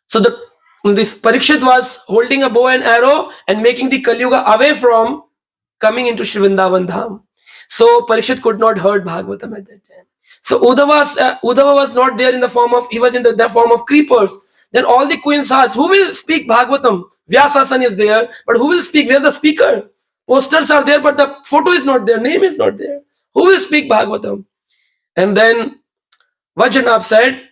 So this Parikshit was holding a bow and arrow and making the Kali Yuga away from coming into Shri Vrindavan Dham. So Parikshit could not heard Bhagavatam at that time. So Uddhava was not there in the form of, he was in the form of creepers. Then all the queens asked, who will speak Bhagavatam? Vyasasan is there, but who will speak? Where the speaker? Posters are there, but the photo is not there, name is not there. Who will speak Bhagavatam? And then Vajjanabh said,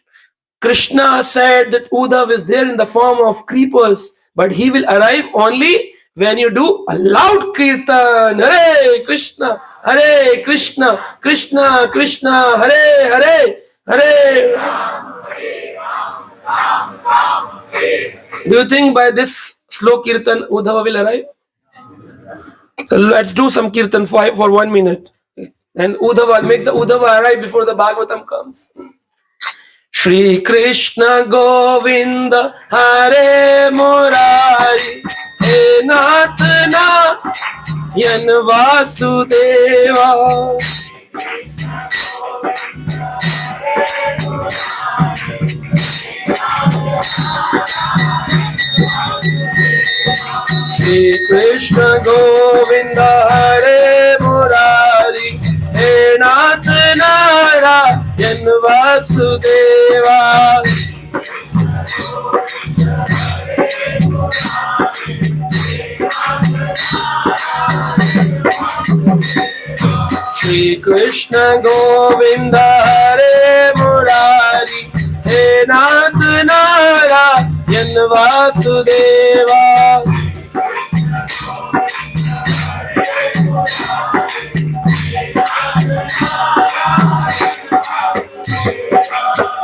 Krishna said that Uddhav is there in the form of creepers, but he will arrive only when you do a loud kirtan. Hare Krishna, Krishna Krishna, Hare Hare, Hare Ram, Ram. Do you think by this slow kirtan Uddhava will arrive? Let's do some kirtan for 1 minute. And Uddhava, make the Uddhava arrive before the Bhagavatam comes. Shri Krishna Govinda Hare Murari He Nath Nayan Vasudeva. Shri Krishna Govinda Hare Murari He Nath Narayan Vasudeva. Shri Krishna Govinda Hare Murari He Nath Narayan Vasudeva.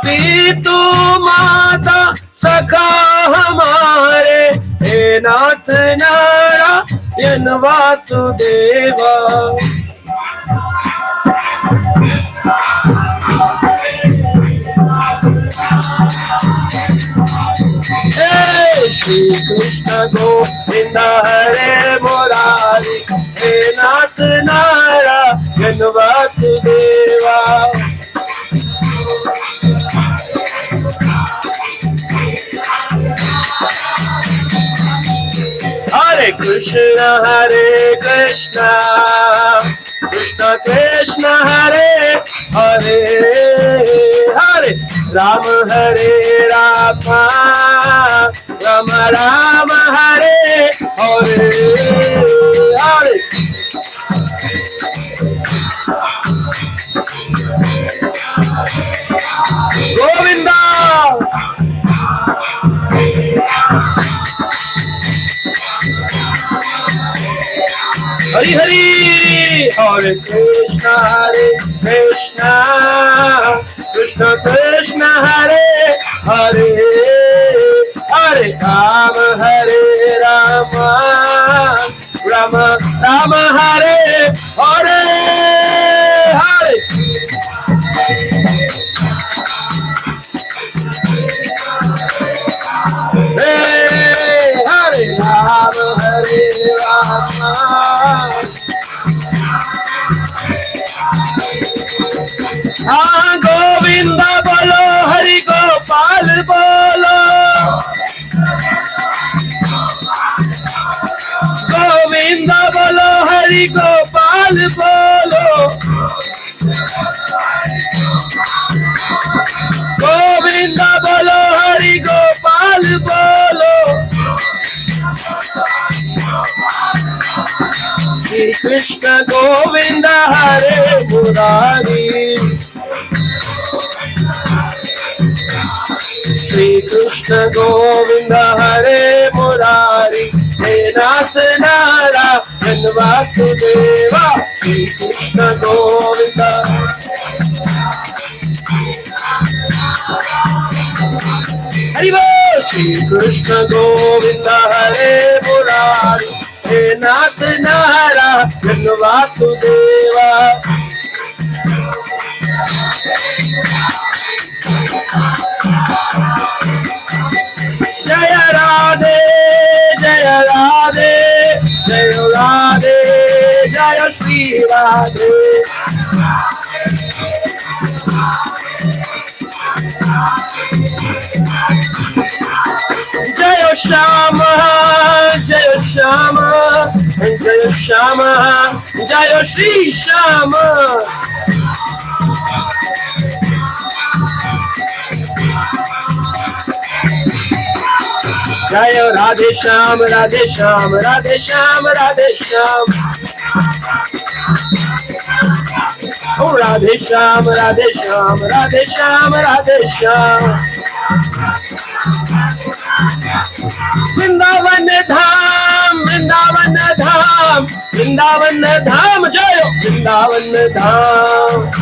पितु माता सखा हमारे हे नाथ Narayan Vasudeva. Shri Krishna Govinda Hare Murari He Nath Narayan Krishna Hare Krishna Krishna Krishna Hare Hare Hare Rama Hare Rama Rama Rama Hare Hare Hare Govinda Hari Hari Hare Krishna Krishna Krishna Hare Hare Hare Rama Hare Rama Rama Rama Hare Hare Hare Hare Rama Hare Rama Govinda bolo Hari Gopal bolo Govinda bolo Hari Gopal bolo Govinda bolo Hari Gopal bolo Shri Krishna Govinda Hare Murari Shri Krishna Govinda Hare Murari He Nath Narayan Vasudeva Shri Krishna Govinda Hari Bol Shri Krishna Govinda Hare Murari He Nath Narayan Vasudeva Jaya Radhe Jaya Radhe Jaya Radhe Jaya Shri Radhe Jaya Shama Jaya Shama Jaya Shama Jaya Shri Shama Jaya Radhe Sham Radhe Sham Radhe Sham Radhe Sham Oh Radhe Sham Radhe Sham Radhe Sham Radhe Sham Vrindavan Dham Vrindavan Dham Vrindavan Dham Jaya Vrindavan Dham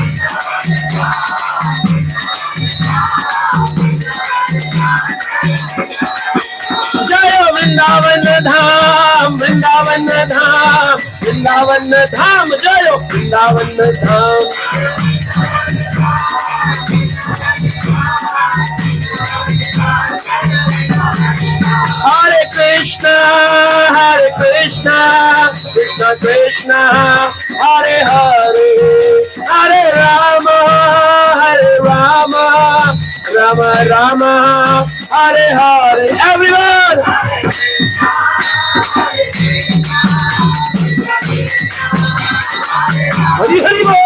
Jaya Vrindavan Dham Vrindavan Dham Vrindavan Dham Jaya Vrindavan Dham Hare Krishna Krishna Krishna Hare Hare Hare Rama Rama Rama Hare Hare everyone Hari Hari Bol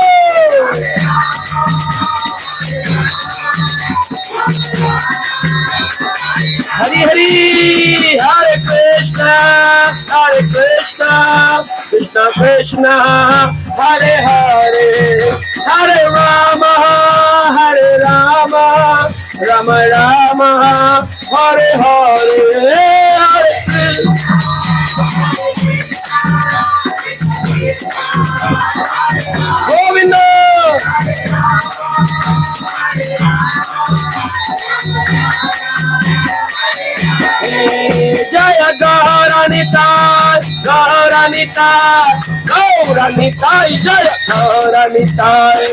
Hari Hari Hare Krishna Krishna Krishna Hare Hare Hare Rama Rama Rama Hare Hare Hare Govinda Jaya Gauranitai Jaya Gauranitai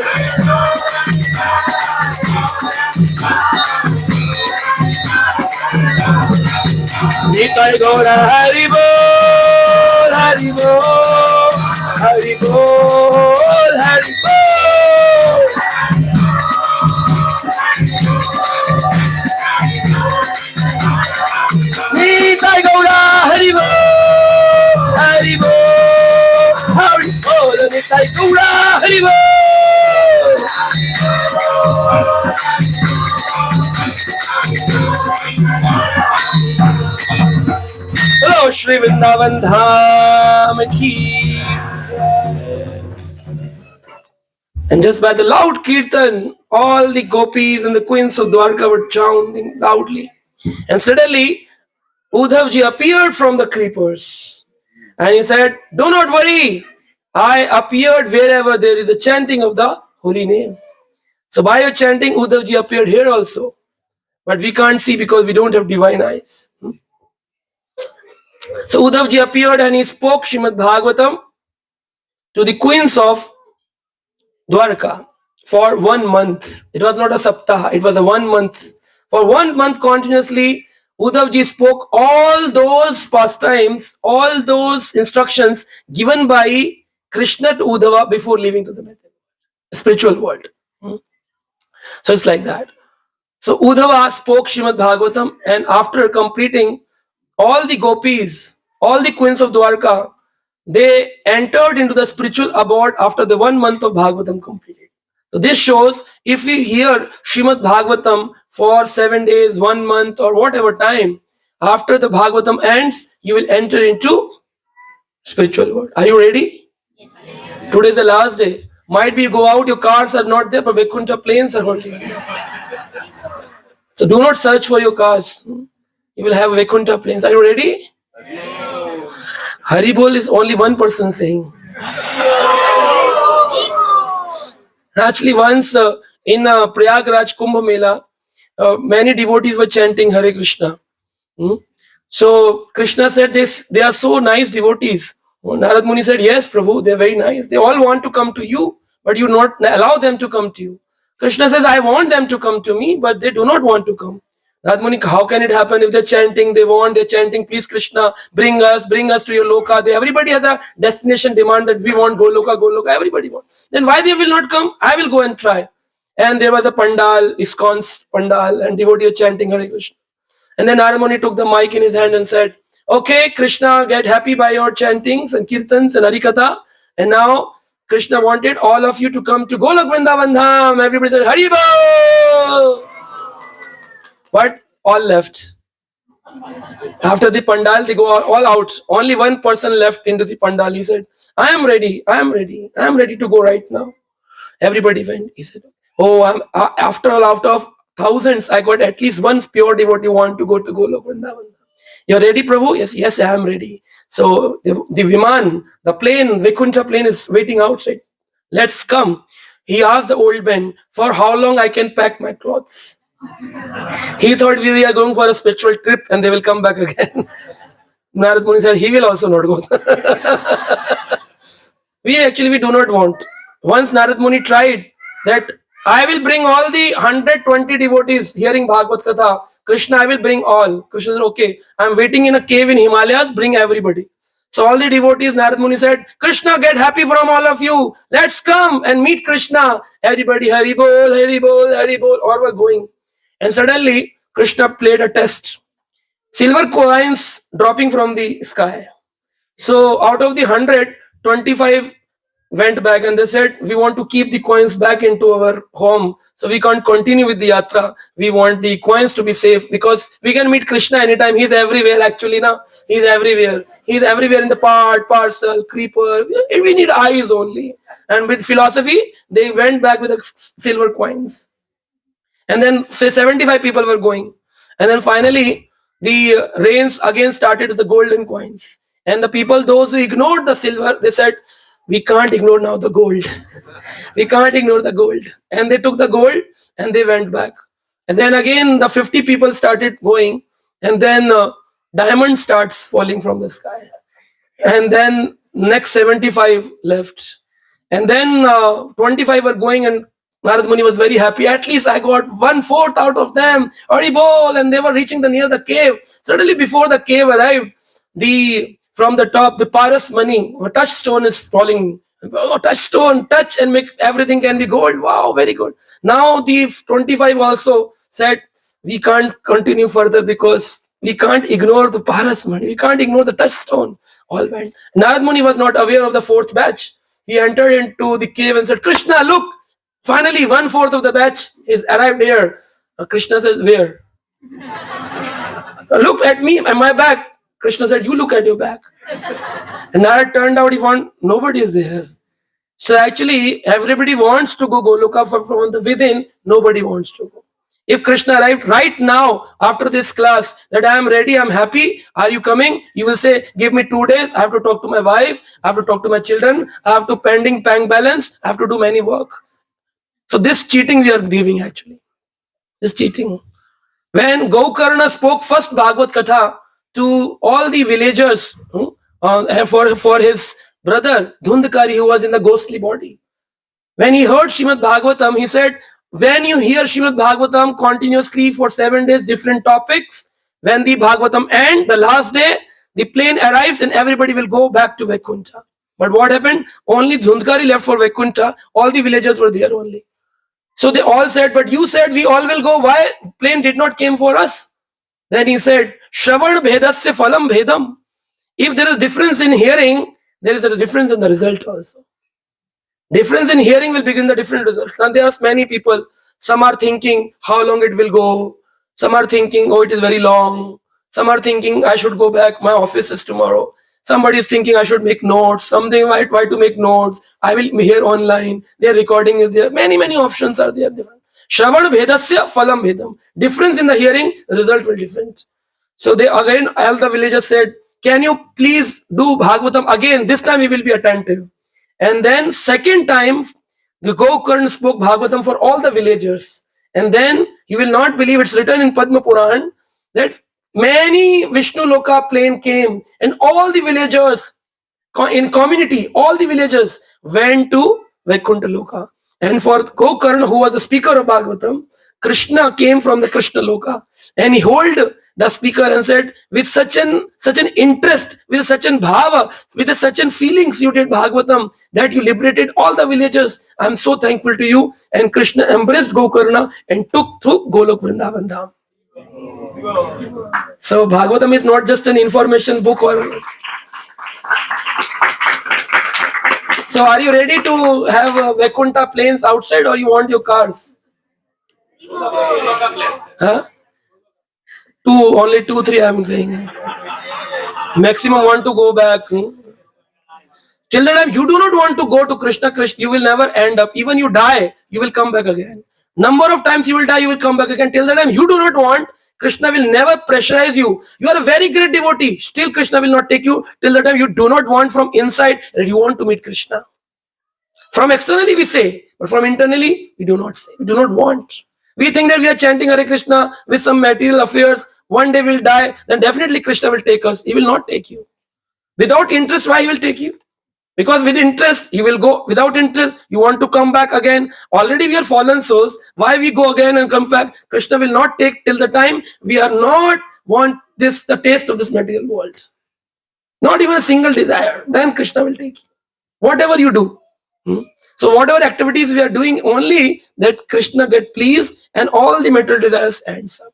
Nitai Gaura Hari Bol Hari Bol Hari Bol Hari Bol Nitai Gaura Hari Bol Nitai Gaura Haribo. Hello, Shri Vrindavan Dham ki. And just by the loud kirtan, all the gopis and the queens of Dwarka were chanting loudly. And suddenly, Uddhavji appeared from the creepers. And he said, "Do not worry. I appeared wherever there is a chanting of the holy name." So by your chanting, Uddhavji appeared here also. But we can't see because we don't have divine eyes. So Uddhavji appeared and he spoke Srimad Bhagavatam to the queens of Dwarka for 1 month. It was not a Saptah, it was a 1 month. For 1 month continuously, Uddhavji spoke all those pastimes, all those instructions given by Krishna to Uddhava before leaving to the spiritual world. So it's like that. So Uddhava spoke Srimad Bhagavatam, and after completing, all the gopis, all the queens of Dwarka, they entered into the spiritual abode after the 1 month of Bhagavatam completed. So this shows if we hear Srimad Bhagavatam for 7 days, 1 month, or whatever time, after the Bhagavatam ends, you will enter into spiritual world. Are you ready? Yes. Today is the last day. Might be you go out, your cars are not there, but Vaikuntha planes are holding you. So do not search for your cars. You will have Vaikuntha planes. Are you ready? Yes. Haribol is only one person saying. Actually, once in Prayagraj Kumbh Mela, many devotees were chanting Hare Krishna. So Krishna said, they are so nice devotees. Narad Muni said, "Yes, Prabhu, they are very nice. They all want to come to you, but you not allow them to come to you." Krishna says, "I want them to come to me, but they do not want to come." Narad Muni, how can it happen? If they're chanting, they're chanting, "Please Krishna, bring us to your loka." Everybody has a destination demand that we want Goloka, everybody wants. Then why they will not come? I will go and try. And there was a pandal, ISKCON's pandal, and devotees chanting Hare Krishna. And then Narad Muni took the mic in his hand and said, "Okay, Krishna, get happy by your chantings and kirtans and harikatha. And now Krishna wanted all of you to come to Golok Vrindavan Dham." Everybody said, "Haribol!" But all left. After the pandal, they go all out. Only one person left into the pandal. He said, I am ready to go right now." Everybody went. He said, "Oh, after all, out of thousands, I got at least one pure devotee want to go to Golok Vrindavan. You're ready, Prabhu?" Yes, I am ready." So the Viman, the plane, Vaikuntha plane is waiting outside. "Let's come." He asked the old man, "For how long I can pack my clothes?" He thought we are going for a spiritual trip and they will come back again. Narad Muni said, he will also not go. We do not want. Once Narad Muni tried that, "I will bring all the 120 devotees hearing Bhagvat Katha. Krishna, I will bring all." Krishna said, "Okay, I am waiting in a cave in Himalayas, bring everybody." So all the devotees, Narad Muni said, "Krishna, get happy from all of you. Let's come and meet Krishna." Everybody, Haribol, Haribol, Haribol, all were going. And suddenly, Krishna played a test. Silver coins dropping from the sky. So out of the 100, 25 went back and they said, "We want to keep the coins back into our home. So we can't continue with the yatra. We want the coins to be safe because we can meet Krishna anytime. He's everywhere actually now. He's everywhere. He's everywhere in the parcel, creeper. We need eyes only." And with philosophy, they went back with the silver coins. And then say 75 people were going. And then finally, the rains again started with the golden coins. And the people, those who ignored the silver, they said, "We can't ignore now the gold. We can't ignore the gold." And they took the gold and they went back. And then again, the 50 people started going. And then diamond starts falling from the sky. And then next 75 left. And then 25 were going, and Narad Muni was very happy. "At least I got 1/4 out of them." Haribol! And they were reaching near the cave. Suddenly before the cave arrived, from the top, the Paras money, a touchstone is falling. "Oh, touchstone, touch and make everything can be gold." Wow, very good. Now the 25 also said, "We can't continue further because we can't ignore the Paras money. We can't ignore the touchstone." All went. Narad Muni was not aware of the fourth batch. he entered into the cave and said, Krishna, look, finally 1/4 of the batch is arrived here. Krishna says, where? Look at me and my back. Krishna said, you look at your back. And Narad turned out, he found nobody is there. So actually, everybody wants to go Goloka, from the within, nobody wants to go. If Krishna arrived right now after this class that I am ready, I am happy, are you coming? You will say, give me 2 days, I have to talk to my wife, I have to talk to my children, I have to pending bank balance, I have to do many work. So this cheating we are giving actually. This cheating. When Gokarna spoke first Bhagvat Katha to all the villagers for his brother Dhundkari who was in the ghostly body. When he heard Srimad Bhagavatam, he said, when you hear Srimad Bhagavatam continuously for 7 days, different topics, when the Bhagavatam ends, the last day, the plane arrives and everybody will go back to Vaikuntha. But what happened? Only Dhundkari left for Vaikuntha. All the villagers were there only. So they all said, but you said we all will go. Why plane did not came for us? Then he said, Shravan bhedasya phalam bhedam. If there is difference in hearing, there is a difference in the result also. Difference in hearing will begin the different results. Now there are many people, some are thinking how long it will go. Some are thinking, oh, it is very long. Some are thinking, I should go back, my office is tomorrow. Somebody is thinking I should make notes. Something why to make notes. I will hear online. Their recording is there. Many options are there. Shravan bhedasya phalam bhedam. Difference in the hearing, result will different. So they again, all the villagers said, can you please do Bhagavatam again? This time we will be attentive. And then second time, the Gokarna spoke Bhagavatam for all the villagers. And then you will not believe, it's written in Padma Puran that many Vishnu Loka plane came and all the villagers in community, all the villagers went to Vaikuntha Loka. And for Gokarna, who was the speaker of Bhagavatam, Krishna came from the Krishna Loka and he held the speaker and said, with such an interest, with such an bhava, with such an feelings you did Bhagavatam that you liberated all the villagers. I am so thankful to you. And Krishna embraced Gokarna and took through Golok Vrindavan Dham. So Bhagavatam is not just an information book or... So are you ready to have Vaikuntha planes outside or you want your cars? Huh? Only 2, 3 I am saying. Maximum want to go back. Till the time you do not want to go to Krishna, you will never end up. Even you die, you will come back again. Number of times you will die, you will come back again. Till the time you do not want, Krishna will never pressurize you. You are a very great devotee. Still Krishna will not take you till the time you do not want from inside that you want to meet Krishna. From externally we say, but from internally we do not say. We do not want. We think that we are chanting Hare Krishna with some material affairs. One day we'll die, then definitely Krishna will take us. He will not take you. Without interest, why he will take you? Because with interest, you will go. Without interest, you want to come back again. Already we are fallen souls. Why we go again and come back? Krishna will not take till the time we are not want the taste of this material world. Not even a single desire. Then Krishna will take you. Whatever you do. So whatever activities we are doing, only that Krishna get pleased and all the material desires ends up.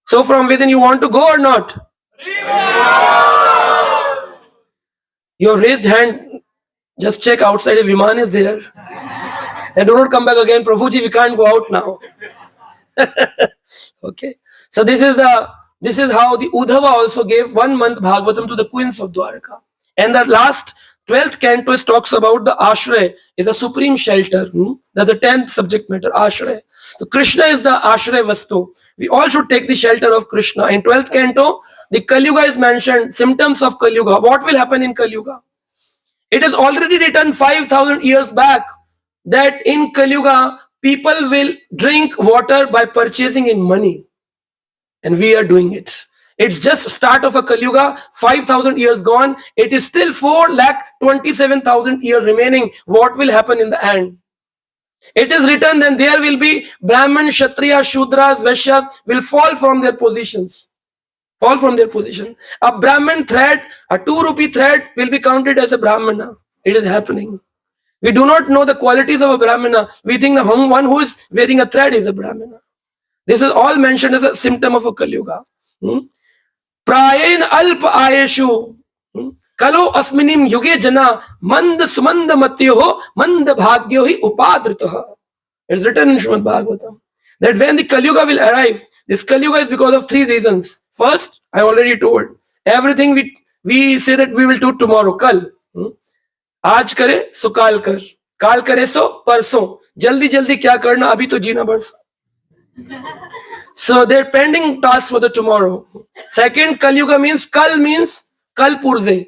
So from within you want to go or not? Your raised hand, just check outside if Viman is there. And do not come back again. Prabhuji, we can't go out now. Okay. So this is how the Uddhava also gave 1 month Bhagavatam to the queens of Dwarka. And the last 12th canto talks about the Ashray is a supreme shelter. That's the 10th subject matter, Ashray. So Krishna is the Ashray Vastu. We all should take the shelter of Krishna. In 12th canto, the Kali Yuga is mentioned, symptoms of Kali Yuga. What will happen in Kali Yuga? It is already written 5,000 years back that in Kali Yuga, people will drink water by purchasing in money. And we are doing it. It's just start of a Kali Yuga, 5,000 years gone. It is still 4,27,000 years remaining. What will happen in the end? It is written then there will be Brahman, Kshatriya, Shudras, Vaishyas will fall from their positions. Fall from their position. A Brahman thread, a 2 rupee thread will be counted as a Brahmana. It is happening. We do not know the qualities of a Brahmana. We think the one who is wearing a thread is a Brahmana. This is all mentioned as a symptom of a Kali Yuga. Prayen alpa ayeshu Kalo asminim yuge jana mand sumand matyoho mand bhagyo hi upadritaha. It's written in Srimad Bhagavatam that when the Kali Yuga will arrive, this Kali Yuga is because of three reasons. First, I already told, everything we say that we will do tomorrow, kal. आज करे सो काल कर, काल करे सो परसों, जल्दी जल्दी क्या करना, अभी तो जीना बरसों. So they're pending tasks for the tomorrow. Second, Kali Yuga means kal purze.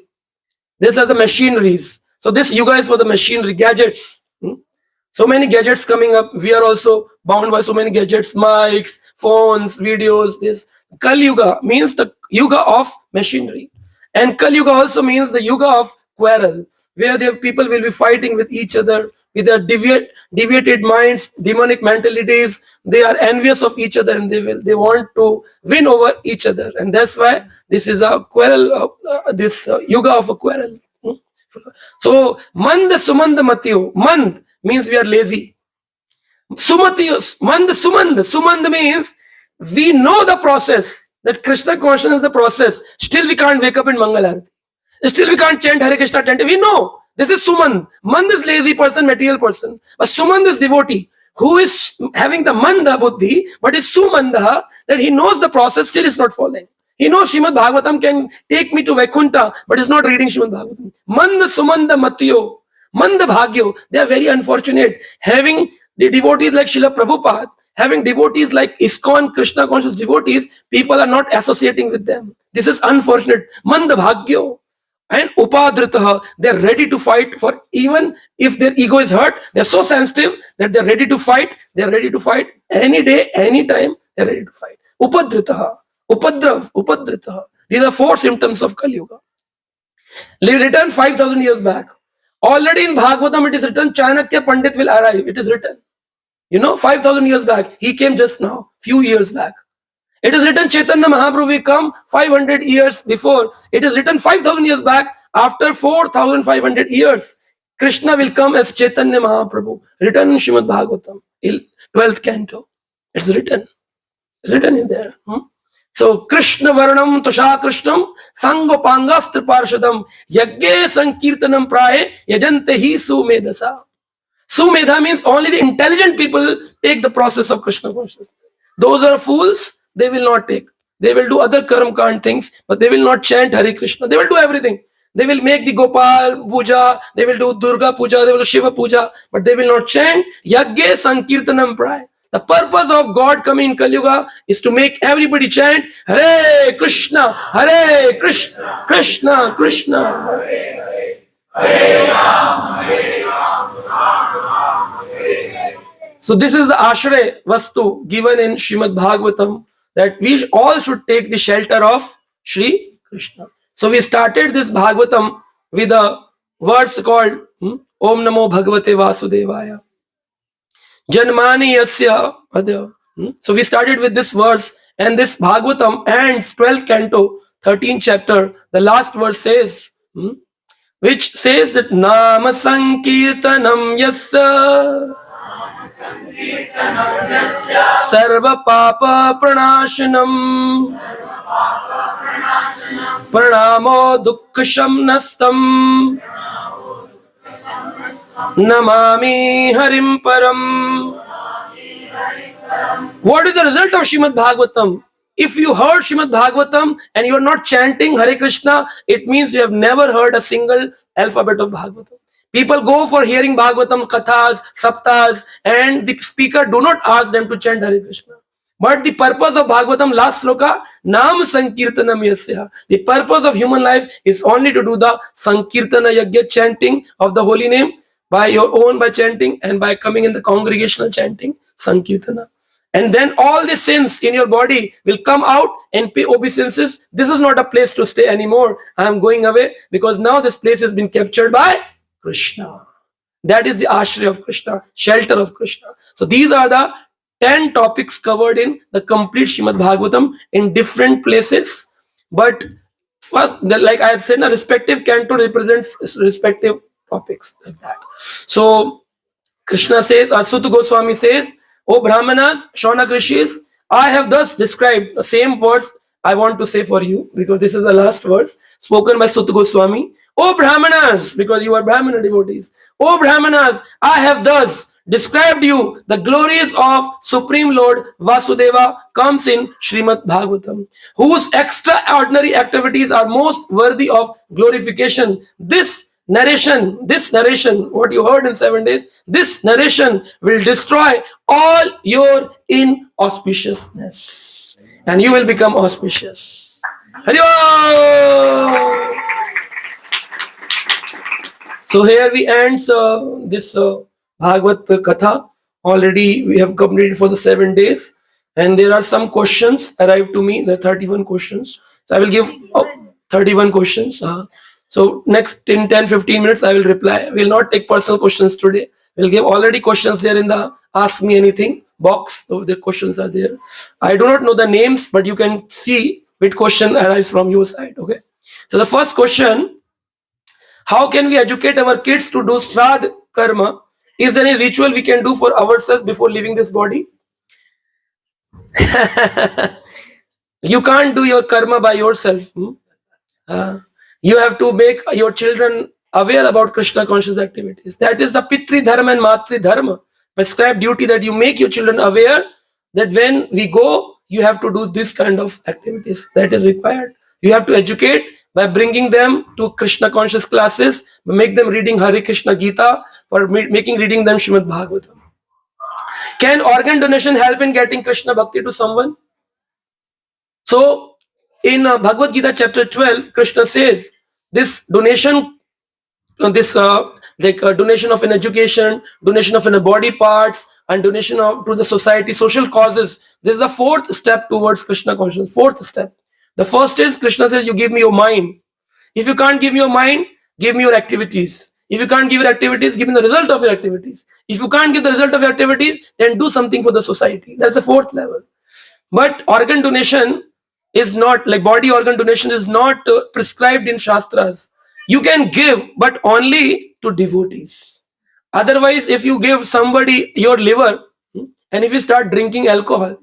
These are the machineries. So this yuga is for the machinery, gadgets. So many gadgets coming up. We are also bound by so many gadgets, mics, phones, videos. This Kali Yuga means the yuga of machinery, and Kali Yuga also means the yuga of quarrel, where the people will be fighting with each other with their deviated minds, demonic mentalities. They are envious of each other, and they want to win over each other, and that's why this is a quarrel. This yuga of a quarrel. So mand sumand matyo. Mand means we are lazy. Sumatyo, mand sumand. Sumand means we know the process, that Krishna consciousness is the process. Still we can't wake up in Mangalarati. Still we can't chant Hare Krishna 10. We know this is Sumand. Mand is lazy person, material person. But Sumand is devotee who is having the Manda Buddhi, but is Sumanda, that he knows the process, still is not following. He knows Srimad Bhagavatam can take me to Vaikuntha, but is not reading Srimad Bhagavatam. Manda Sumanda Matyo, Manda Bhagyo. They are very unfortunate. Having the devotees like Srila Prabhupada, having devotees like ISKCON, Krishna conscious devotees, people are not associating with them. This is unfortunate. Manda Bhagyo. And upadritaha, they're ready to fight for, even if their ego is hurt, they're so sensitive that they're ready to fight. They're ready to fight any day, any time. They're ready to fight. Upadritaha, upadrav, upadritaha. These are four symptoms of Kali Yuga. Written 5,000 years back. Already in Bhagavatam it is written, Chanakya Pandit will arrive. It is written. 5,000 years back. He came just now, few years back. It is written Chaitanya Mahaprabhu will come 500 years before. It is written 5,000 years back. After 4,500 years, Krishna will come as Chaitanya Mahaprabhu. Written in Srimad Bhagavatam, 12th canto. It's written. It's written in there. So, Krishna Varnam Tusha Krishnam Sangopangastra Parshadam Yagge Sankirtanam Praye Yajante Hi Sumedasa. Sumedha means only the intelligent people take the process of Krishna consciousness. Those are fools. They will not take. They will do other karma things, but they will not chant Hare Krishna. They will do everything. They will make the Gopal Puja, they will do Durga Puja, they will do Shiva Puja, but they will not chant Yagge Sankirtanam Pray. The purpose of God coming in Kali Yuga is to make everybody chant Hare Krishna, Krishna Krishna. Hare Hare. So this is the Ashray Vastu given in Srimad Bhagavatam, that we all should take the shelter of Shri Krishna. So we started this Bhagavatam with a verse called Om Namo Bhagavate Vasudevaya. Janmani Yasya Adya. So we started with this verse, and this Bhagavatam ends 12th canto, 13th chapter. The last verse says, which says that Nama Sankirtanam Yasya Sarva Papa Pranashanam Pranamo Dukkhasham Nastam Namami Harim Param. What is the result of Srimad Bhagavatam? If you heard Srimad Bhagavatam and you are not chanting Hare Krishna, it means you have never heard a single alphabet of Bhagavatam. People go for hearing Bhagavatam, Kathas, Saptahs, and the speaker do not ask them to chant Hare Krishna. But the purpose of Bhagavatam, last sloka, Nam Sankirtanam Yasya. The purpose of human life is only to do the Sankirtana Yagya, chanting of the holy name by your own, by chanting, and by coming in the congregational chanting, Sankirtana. And then all the sins in your body will come out and pay obeisances. This is not a place to stay anymore. I am going away because now this place has been captured by Krishna. That is the ashray of Krishna, shelter of Krishna. So these are the 10 topics covered in the complete Srimad Bhagavatam in different places. But first, like I have said, a respective canto represents respective topics like that. So Krishna says, or Suta Goswami says, O Brahmanas, Shaunak Rishis, I have thus described the same words I want to say for you, because this is the last verse spoken by Suta Goswami. O Brahmanas, because you are Brahmana devotees, O Brahmanas, I have thus described you the glories of Supreme Lord Vasudeva comes in Srimad Bhagavatam, whose extraordinary activities are most worthy of glorification. This narration, what you heard in 7 days, this narration will destroy all your inauspiciousness and you will become auspicious. Hari Om! So here we end this Bhagvat Katha. Already we have completed for the 7 days, and there are some questions arrived to me. There are 31 questions. So I will give 31 questions. So next in 10-15 minutes I will reply. We will not take personal questions today. We'll give already questions there in the Ask Me Anything box. So the questions are there. I do not know the names, but you can see which question arrives from your side. Okay. So the first question: how can we educate our kids to do Shraddha karma? Is there any ritual we can do for ourselves before leaving this body? You can't do your karma by yourself. You have to make your children aware about Krishna conscious activities. That is the Pitri Dharma and Matri Dharma, prescribed duty, that you make your children aware that when we go, you have to do this kind of activities. That is required. You have to educate by bringing them to Krishna conscious classes, make them reading Hare Krishna Gita, or reading them Srimad Bhagavatam. Can organ donation help in getting Krishna Bhakti to someone? So, in Bhagavad Gita chapter 12, Krishna says, this donation, donation of an education, donation of an body parts, and donation to the society, social causes. This is the fourth step towards Krishna consciousness. Fourth step. The first is, Krishna says, you give me your mind. If you can't give me your mind, give me your activities. If you can't give your activities, give me the result of your activities. If you can't give the result of your activities, then do something for the society. That's the fourth level. But organ donation is not, like body organ donation is not prescribed in Shastras. You can give, but only to devotees. Otherwise, if you give somebody your liver, and if you start drinking alcohol,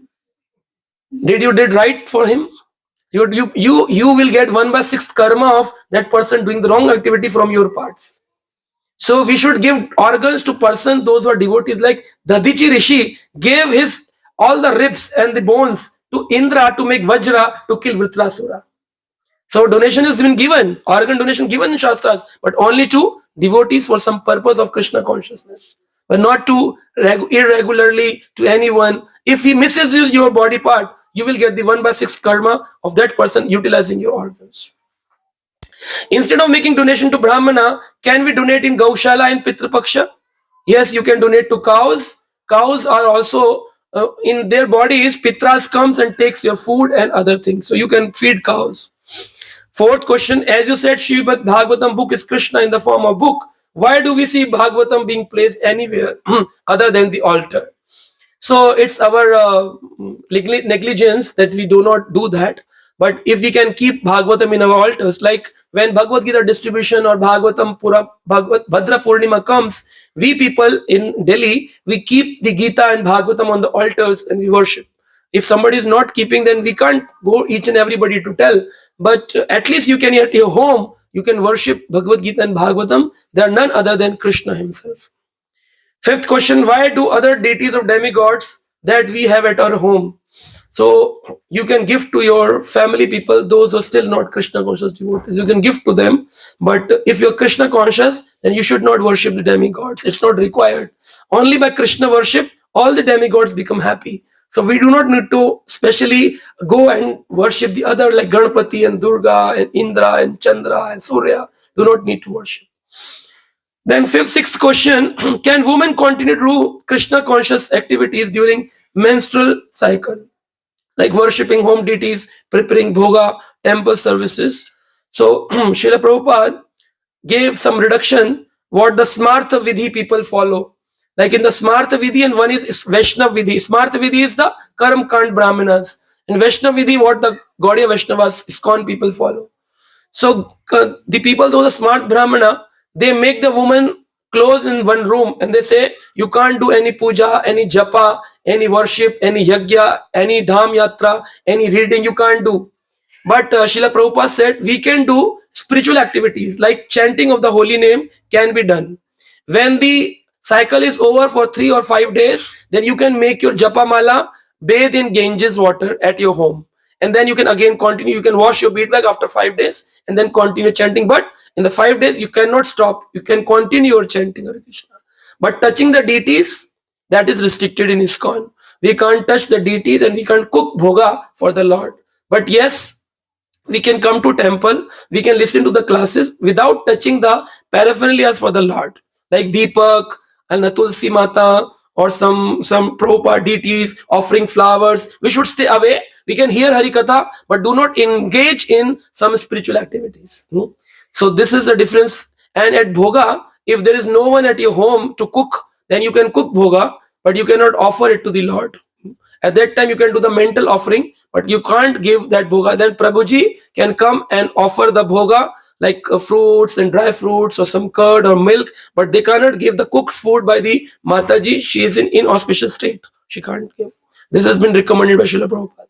did right for him? You will get 1/6 karma of that person doing the wrong activity from your parts. So we should give organs to person, those who are devotees, like Dadichi Rishi gave his all the ribs and the bones to Indra to make Vajra to kill Vritrasura. So donation has been given, organ donation given in Shastras, but only to devotees for some purpose of Krishna consciousness, but not to irregularly to anyone. If he misses your body part, you will get the 1/6 karma of that person utilizing your organs. Instead of making donation to Brahmana, can we donate in Gaushala and Pitrupaksha? Yes, you can donate to cows. Cows are also in their bodies, Pitras comes and takes your food and other things. So you can feed cows. Fourth question, as you said, Srimad Bhagavatam book is Krishna in the form of book. Why do we see Bhagavatam being placed anywhere other than the altar? So it's our negligence that we do not do that. But if we can keep Bhagavatam in our altars, like when Bhagavad Gita distribution or Bhagavatam Bhadra Purnima comes, we people in Delhi, we keep the Gita and Bhagavatam on the altars and we worship. If somebody is not keeping, then we can't go each and everybody to tell. But at least you can at your home, you can worship Bhagavad Gita and Bhagavatam. They are none other than Krishna himself. Fifth question, why do other deities of demigods that we have at our home? So you can give to your family people, those who are still not Krishna conscious devotees. You can give to them, but if you're Krishna conscious, then you should not worship the demigods. It's not required. Only by Krishna worship, all the demigods become happy. So we do not need to specially go and worship the other like Ganpati and Durga and Indra and Chandra and Surya. Do not need to worship. Then sixth question, can women continue to do Krishna conscious activities during menstrual cycle? Like worshipping home deities, preparing bhoga, temple services. So Srila Prabhupada gave some reduction what the Smartha Vidhi people follow. Like in the Smartha Vidhi, and one is Vaishnav Vidhi. Smartha Vidhi is the Karam Kand Brahmanas. And Vaishnav Vidhi, what the Gaudiya Vaishnavas, ISKCON people follow. So the people, those are smart Brahmana, they make the woman close in one room and they say, you can't do any puja, any japa, any worship, any yagya, any dham yatra, any reading you can't do. But Srila Prabhupada said, we can do spiritual activities like chanting of the holy name can be done. When the cycle is over for 3 or 5 days, then you can make your japa mala, bathe in Ganges water at your home, and then you can again continue. You can wash your bead bag after 5 days and then continue chanting. But in the 5 days, you cannot stop. You can continue your chanting Hare Krishna. But touching the deities, that is restricted in ISKCON. We can't touch the deities and we can't cook bhoga for the Lord. But yes, we can come to temple, we can listen to the classes without touching the paraphernalias for the Lord, like Deepak and the Tulsi Mata or some Prabhupada deities offering flowers. We should stay away. We can hear Harikatha, but do not engage in some spiritual activities. So this is the difference. And at Bhoga, if there is no one at your home to cook, then you can cook Bhoga, but you cannot offer it to the Lord. At that time, you can do the mental offering, but you can't give that bhoga. Then Prabhuji can come and offer the bhoga like fruits and dry fruits or some curd or milk, but they cannot give the cooked food by the Mataji. She is in inauspicious state. She can't give. This has been recommended by Srila Prabhupada.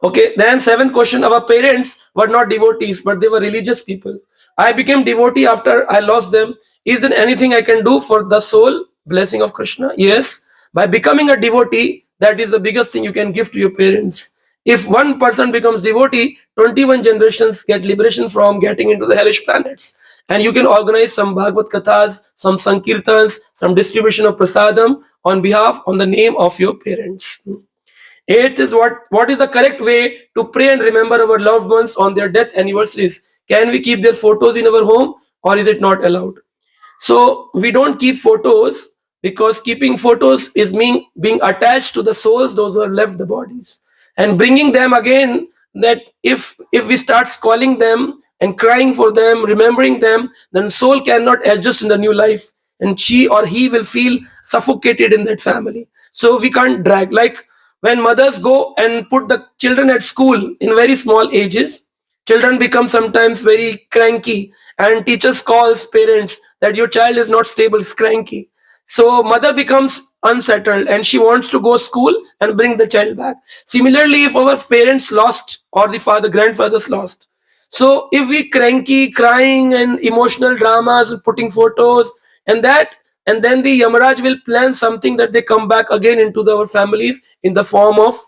Okay, then seventh question. Our parents were not devotees, but they were religious people. I became devotee after I lost them. Is there anything I can do for the soul blessing of Krishna? Yes. By becoming a devotee, that is the biggest thing you can give to your parents. If one person becomes devotee, 21 generations get liberation from getting into the hellish planets. And you can organize some Bhagvat Kathas, some Sankirtans, some distribution of prasadam on the name of your parents. Eighth is what is the correct way to pray and remember our loved ones on their death anniversaries? Can we keep their photos in our home or is it not allowed? So we don't keep photos, because keeping photos is being attached to the souls, those who have left the bodies, and bringing them again. That if we start calling them and crying for them, remembering them, then soul cannot adjust in the new life, and she or he will feel suffocated in that family. So we can't drag. Like when mothers go and put the children at school in very small ages, children become sometimes very cranky, and teachers calls parents that your child is not stable, is cranky. So mother becomes unsettled and she wants to go school and bring the child back. Similarly, if our parents lost or the grandfathers lost, so if we cranky, crying and emotional dramas, putting photos and then the Yamaraj will plan something that they come back again into our families in the form of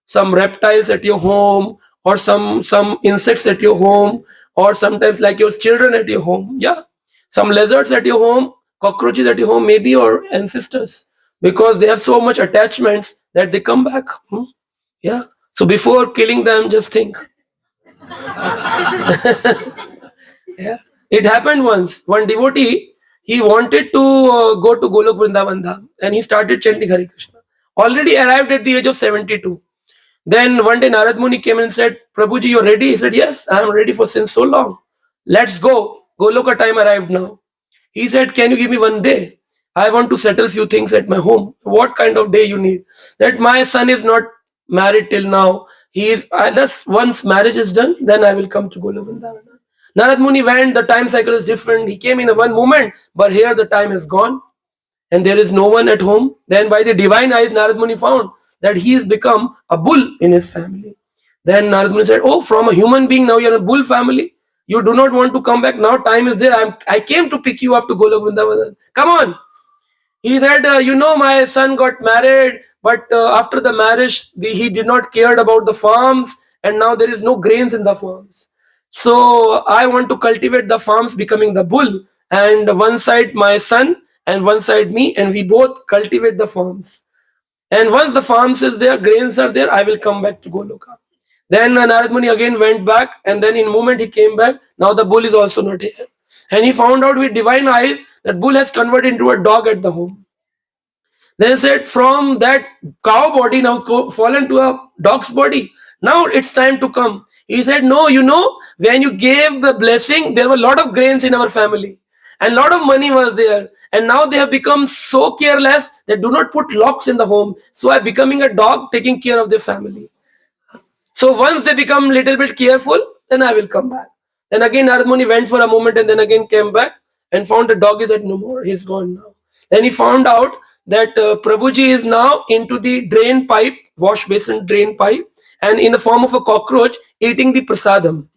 some reptiles at your home, or some insects at your home, or sometimes like your children at your home. Yeah, some lizards at your home, cockroaches at your home, maybe your ancestors, because they have so much attachments that they come back. Yeah. So before killing them, just think. Yeah. It happened once. One devotee, he wanted to go to Golok Vrindavan Dham, and he started chanting Hare Krishna. Already arrived at the age of 72. Then one day Narad Muni came and said, Prabhuji, you're ready? He said, yes, I am ready for since so long. Let's go. Goloka time arrived now. He said, can you give me 1 day? I want to settle few things at my home. What kind of day you need? That my son is not married till now. He is just once marriage is done, then I will come to Golok Vrindavan. Narad Muni went, the time cycle is different. He came in one moment, but here the time is gone and there is no one at home. Then by the divine eyes, Narad Muni found that he has become a bull in his family. Then Narad Muni said, oh, from a human being, now you're a bull family. You do not want to come back. Now time is there. I came to pick you up to Golok Vrindavan. Come on. He said, my son got married, but after the marriage, he did not care about the farms, and now there is no grains in the farms. So I want to cultivate the farms, becoming the bull, and one side my son and one side me, and we both cultivate the farms. And once the farms is there, grains are there, I will come back to Goloka. Then Narad Muni again went back, and then in a moment he came back. Now the bull is also not here. And he found out with divine eyes that bull has converted into a dog at the home. Then he said, from that cow body now fallen to a dog's body. Now it's time to come. He said, no, when you gave the blessing, there were a lot of grains in our family. And a lot of money was there. And now they have become so careless, they do not put locks in the home. So I'm becoming a dog taking care of their family. So once they become a little bit careful, then I will come back. Then again Narad Muni went for a moment and then again came back and found the dog is at no more. He's gone now. Then he found out that Prabhuji is now into the drain pipe, wash basin drain pipe, and in the form of a cockroach eating the prasadam.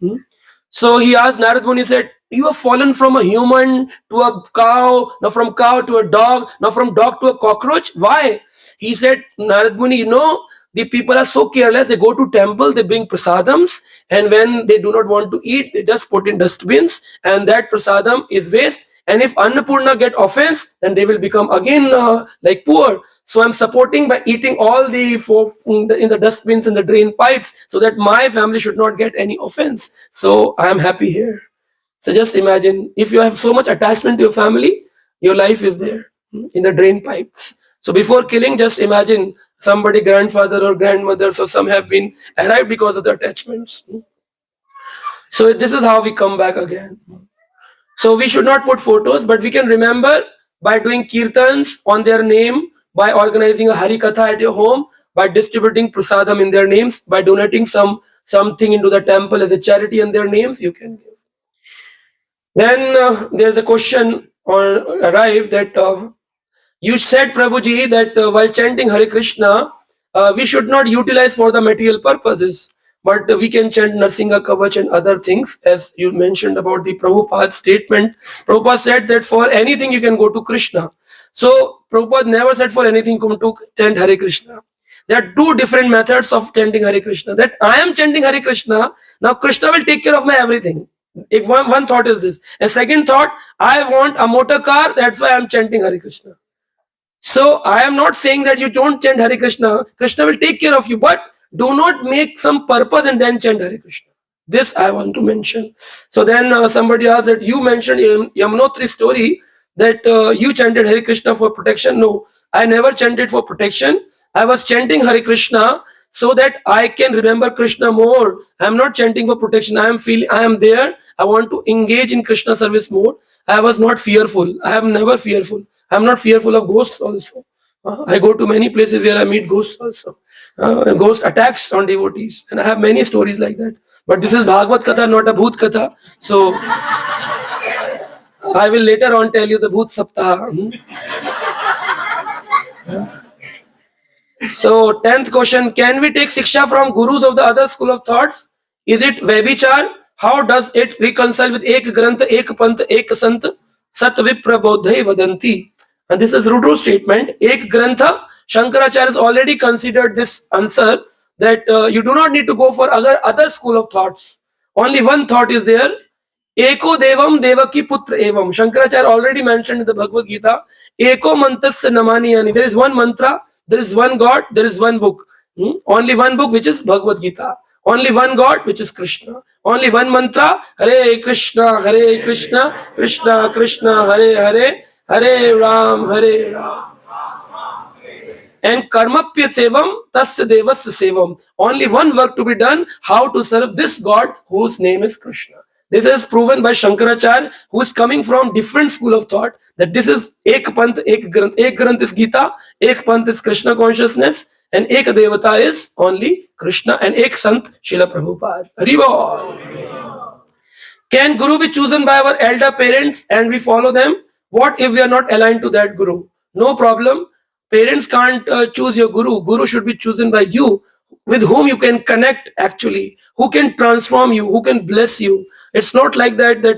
So he asked Narad Muni, said, you have fallen from a human to a cow, now from cow to a dog, now from dog to a cockroach. Why? He said, Narad Muni, the people are so careless. They go to temple, they bring prasadams, and when they do not want to eat, they just put in dustbins, and that prasadam is waste. And if Annapurna get offense, then they will become again like poor. So I'm supporting by eating all the in the dustbins and the drain pipes, so that my family should not get any offense. So I'm happy here. So just imagine, if you have so much attachment to your family, your life is there in the drain pipes. So before killing, just imagine somebody, grandfather or grandmother, so some have been arrived because of the attachments. So this is how we come back again. So we should not put photos, but we can remember by doing kirtans on their name, by organizing a Hari Katha at your home, by distributing prasadam in their names, by donating something into the temple as a charity in their names, you can give. Then there's a question arrived that you said, Prabhuji, that while chanting Hare Krishna, we should not utilize for the material purposes, but we can chant Narsingha Kavach and other things, as you mentioned about the Prabhupada statement. Prabhupada said that for anything you can go to Krishna. So Prabhupada never said for anything come to chant Hare Krishna. There are two different methods of chanting Hare Krishna. That I am chanting Hare Krishna, now Krishna will take care of my everything. One thought is this. And second thought, I want a motor car, that's why I'm chanting Hare Krishna. So I am not saying that you don't chant Hare Krishna, Krishna will take care of you, but do not make some purpose and then chant Hare Krishna. This I want to mention. So then somebody asked that you mentioned in Yamunotri story that you chanted Hare Krishna for protection. No, I never chanted for protection. I was chanting Hare Krishna so that I can remember Krishna more. I am not chanting for protection. I am there. I want to engage in Krishna service more. I was not fearful. I am never fearful. I am not fearful of ghosts also. I go to many places where I meet ghosts also. Ghost attacks on devotees. And I have many stories like that. But this is Bhagvat Katha, not a Bhut Katha. So I will later on tell you the Bhut Saptah. So 10th question, can we take Siksha from gurus of the other school of thoughts? Is it Vabhichar? How does it reconcile with Ek Granth, Ek Panth, Ek Sant, Sat Vipra Bodhai Vadanti? And this is Rudru's statement. Ek Grantha, Shankaracharya has already considered this answer, that you do not need to go for other school of thoughts. Only one thought is there. Eko Devam Devaki Putra Evam. Shankaracharya already mentioned in the Bhagavad Gita. Eko Mantasya Namaniyani. There is one mantra, there is one God, there is one book. Only one book, which is Bhagavad Gita. Only one God, which is Krishna. Only one mantra, Hare Krishna, Krishna Krishna, Hare Hare, Hare Ram, Hare Ram. And karmapya sevam tasya devasya sevam. Only one work to be done, how to serve this God whose name is Krishna. This is proven by Shankaracharya, who is coming from different school of thought, that this is Ek Panth, Ek Granth. Ek Granth is Gita, Ek Panth is Krishna consciousness, and Ek Devata is only Krishna, and Ek Sant, Srila Prabhupada. Haribol. Can Guru be chosen by our elder parents and we follow them? What if we are not aligned to that Guru? No problem. Parents can't choose your Guru. Guru should be chosen by you, with whom you can connect actually, who can transform you, who can bless you. It's not like that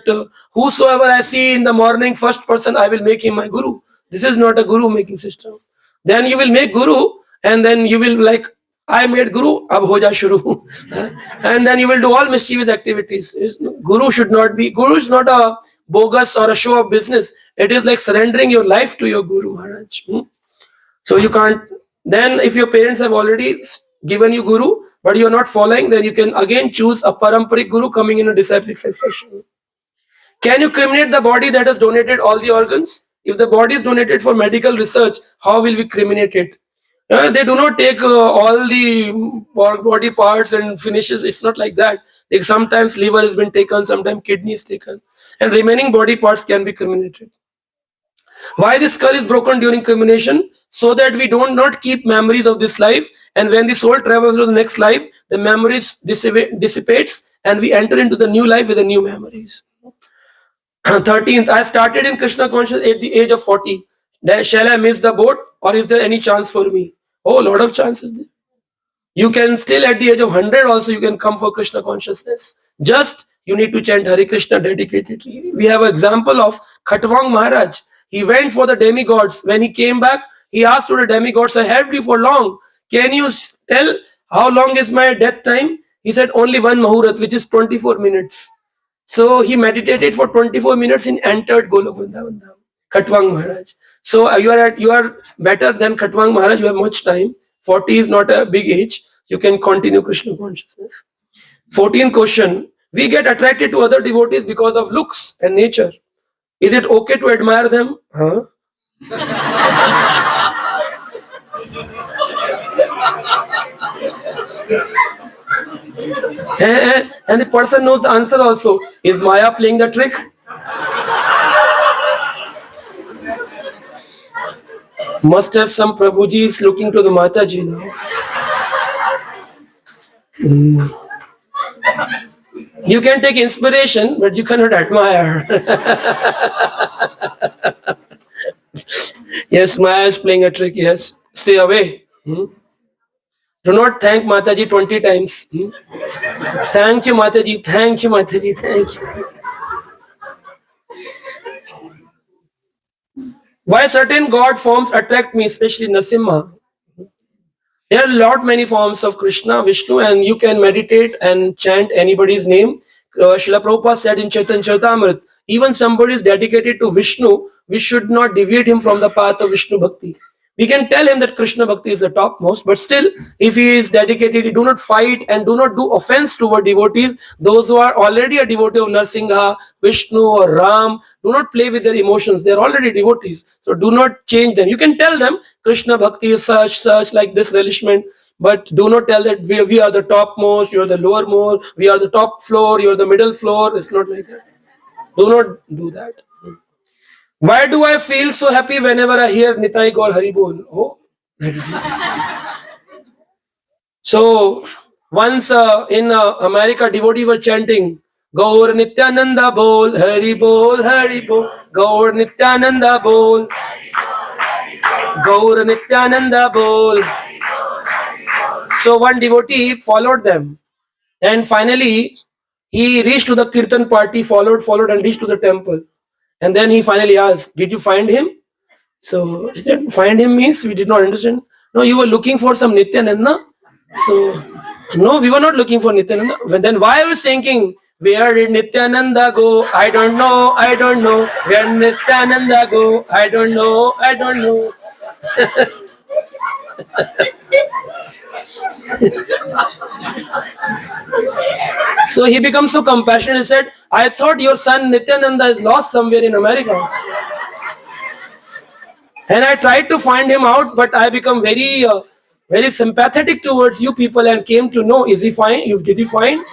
whosoever I see in the morning, first person, I will make him my Guru. This is not a Guru making system. Then you will make Guru, and then you will like, I made Guru, ab ho ja shuru. And then you will do all mischievous activities. Guru is not a bogus or a show of business. It is like surrendering your life to your Guru Maharaj. So you can't, then if your parents have already given you Guru, but you are not following, then you can again choose a Paramparic Guru coming in a disciplic succession. Can you criminate the body that has donated all the organs? If the body is donated for medical research, how will we criminate it? They do not take all the body parts and finishes. It's not like that. Sometimes liver has been taken, sometimes kidney is taken, and remaining body parts can be criminated. Why the skull is broken during crimination? So that we do not keep memories of this life, and when the soul travels to the next life, the memories dissipates, and we enter into the new life with the new memories. 13th, I started in Krishna consciousness at the age of 40. Shall I miss the boat, or is there any chance for me? Oh, a lot of chances there. You can still at the age of 100 also, you can come for Krishna consciousness. Just you need to chant Hare Krishna dedicatedly. We have an example of Khatwang Maharaj. He went for the demigods. When he came back, he asked to the demigods, I helped you for long. Can you tell how long is my death time? He said, only one Mahurat, which is 24 minutes. So he meditated for 24 minutes and entered Golok Vrindavan Dham, Khatwang Maharaj. So you are better than Khatwang Maharaj. You have much time. 40 is not a big age. You can continue Krishna consciousness. 14th question. We get attracted to other devotees because of looks and nature. Is it okay to admire them? Huh? And the person knows the answer also. Is Maya playing the trick? Must have some Prabhujis looking to the Mataji now. You can take inspiration, but you cannot admire. Yes, Maya is playing a trick. Yes, stay away. Do not thank Mataji 20 times. Thank you, Mataji. Thank you, Mataji. Thank you. Why certain god forms attract me, especially Narasimha? There are many forms of Krishna, Vishnu, and you can meditate and chant anybody's name. Srila Prabhupada said in Chaitanya Charitamrita, even somebody is dedicated to Vishnu, we should not deviate him from the path of Vishnu Bhakti. We can tell him that Krishna Bhakti is the topmost, but still, if he is dedicated, do not fight and do not do offense toward devotees. Those who are already a devotee of Narasimha, Vishnu or Ram, do not play with their emotions. They are already devotees. So do not change them. You can tell them Krishna Bhakti is such, like this relishment, but do not tell that we are the topmost, you are the lowermost, we are the top floor, you are the middle floor. It's not like that. Do not do that. Why do I feel so happy whenever I hear Nitai Gaur Hari Bol? Oh, that is it. So, once in America, devotees were chanting, Gaur Nityananda Bol, Hari Bol, Hari Bol, Gaur Nityananda Bol, Gaur Nityananda Bol. So, one devotee followed them, and finally, he reached to the Kirtan party, followed, and reached to the temple. And then he finally asked, did you find him? So he said, find him means we did not understand. No, you were looking for some Nityananda. So, no, we were not looking for Nityananda. Then why are you thinking, where did Nityananda go? I don't know, I don't know. Where did Nityananda go? I don't know, I don't know. So he becomes so compassionate. He said, I thought your son Nityananda is lost somewhere in America. And I tried to find him out, but I become very sympathetic towards you people and came to know, is he fine? Did he find?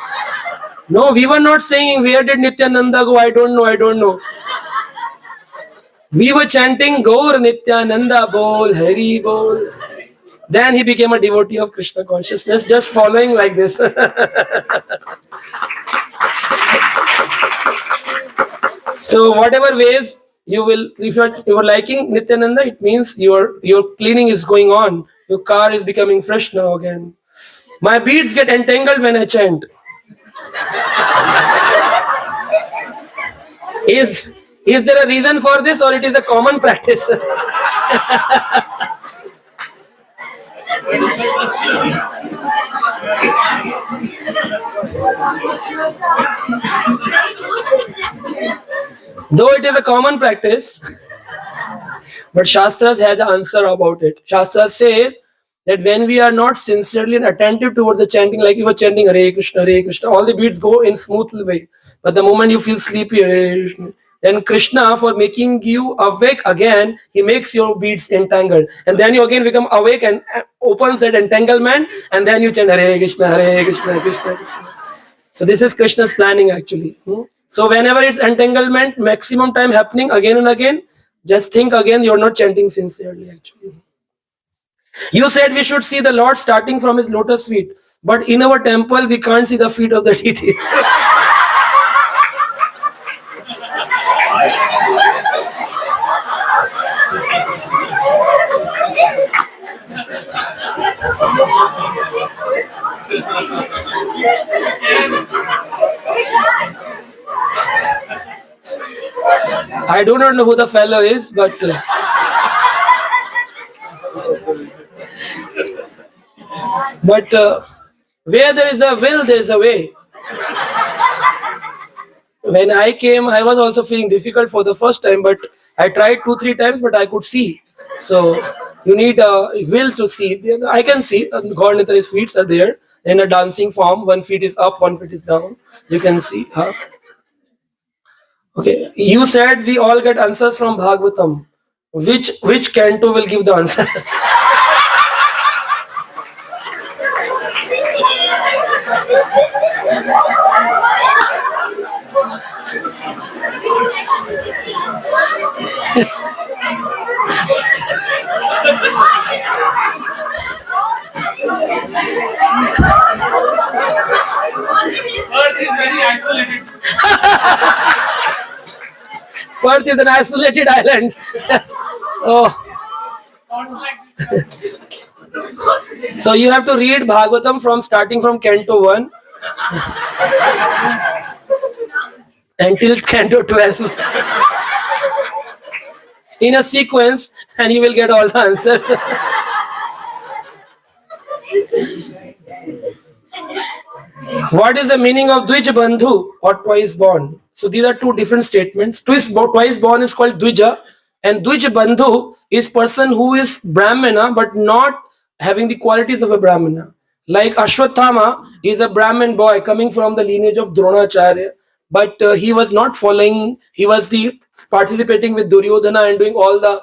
No, we were not saying, where did Nityananda go? I don't know, I don't know. We were chanting, Gaur Nityananda Bol, Hari Bol. Then he became a devotee of Krishna consciousness, just following like this. So whatever ways you will, if you are liking Nityananda, it means your cleaning is going on. Your car is becoming fresh now again. My beads get entangled when I chant. Is there a reason for this, or it is a common practice? Though it is a common practice, but Shastras has the answer about it. Shastras says that when we are not sincerely and attentive towards the chanting, like you were chanting Hare Krishna, all the beats go in smooth way. But the moment you feel sleepy, Hare Krishna, then Krishna, for making you awake again, he makes your beads entangled. And then you again become awake and opens that entanglement, and then you chant Hare Krishna, Krishna Krishna. So this is Krishna's planning actually. So whenever it's entanglement, maximum time happening again and again, just think again, you're not chanting sincerely actually. You said we should see the Lord starting from his lotus feet, but in our temple we can't see the feet of the deity. I do not know who the fellow is, but where there is a will, there is a way. When I came, I was also feeling difficult for the first time, but I tried 2-3 times, but I could see. So you need a will to see. I can see God Nita, his feet are there in a dancing form. One feet is up, one feet is down. You can see. Okay. You said we all get answers from Bhagavatam. Which canto will give the answer? Earth is very isolated. Perth is an isolated island. Oh. So you have to read Bhagavatam from starting from Canto 1 until Canto 12 in a sequence, and you will get all the answers. What is the meaning of Dvij Bandhu or twice born? So these are two different statements. Twice born is called Dvija, and Dvij Bandhu is person who is Brahmana but not having the qualities of a Brahmana. Like Ashwathama is a Brahmin boy coming from the lineage of Dronacharya, but he was not following. He was participating with Duryodhana and doing all the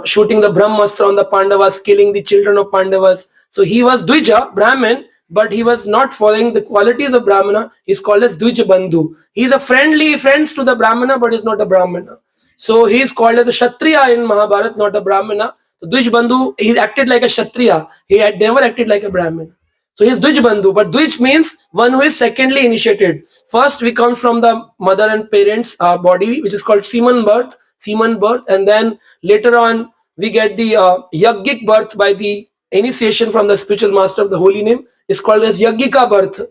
shooting the Brahmastra on the Pandavas, killing the children of Pandavas. So he was Dvija, Brahmin, but he was not following the qualities of Brahmana. He's called as Dvij Bandhu. He's a friends to the Brahmana, but he's not a Brahmana. So he's called as a Kshatriya in Mahabharata, not a Brahmana. So Dvij Bandhu, he acted like a Kshatriya. He had never acted like a Brahmana. So he's Dvij Bandhu, but Dvij means one who is secondly initiated. First, we come from the mother and parents' body, which is called semen birth, and then later on we get the Yaggic birth by the initiation from the spiritual master of the holy name. Is called as Yaggika birth,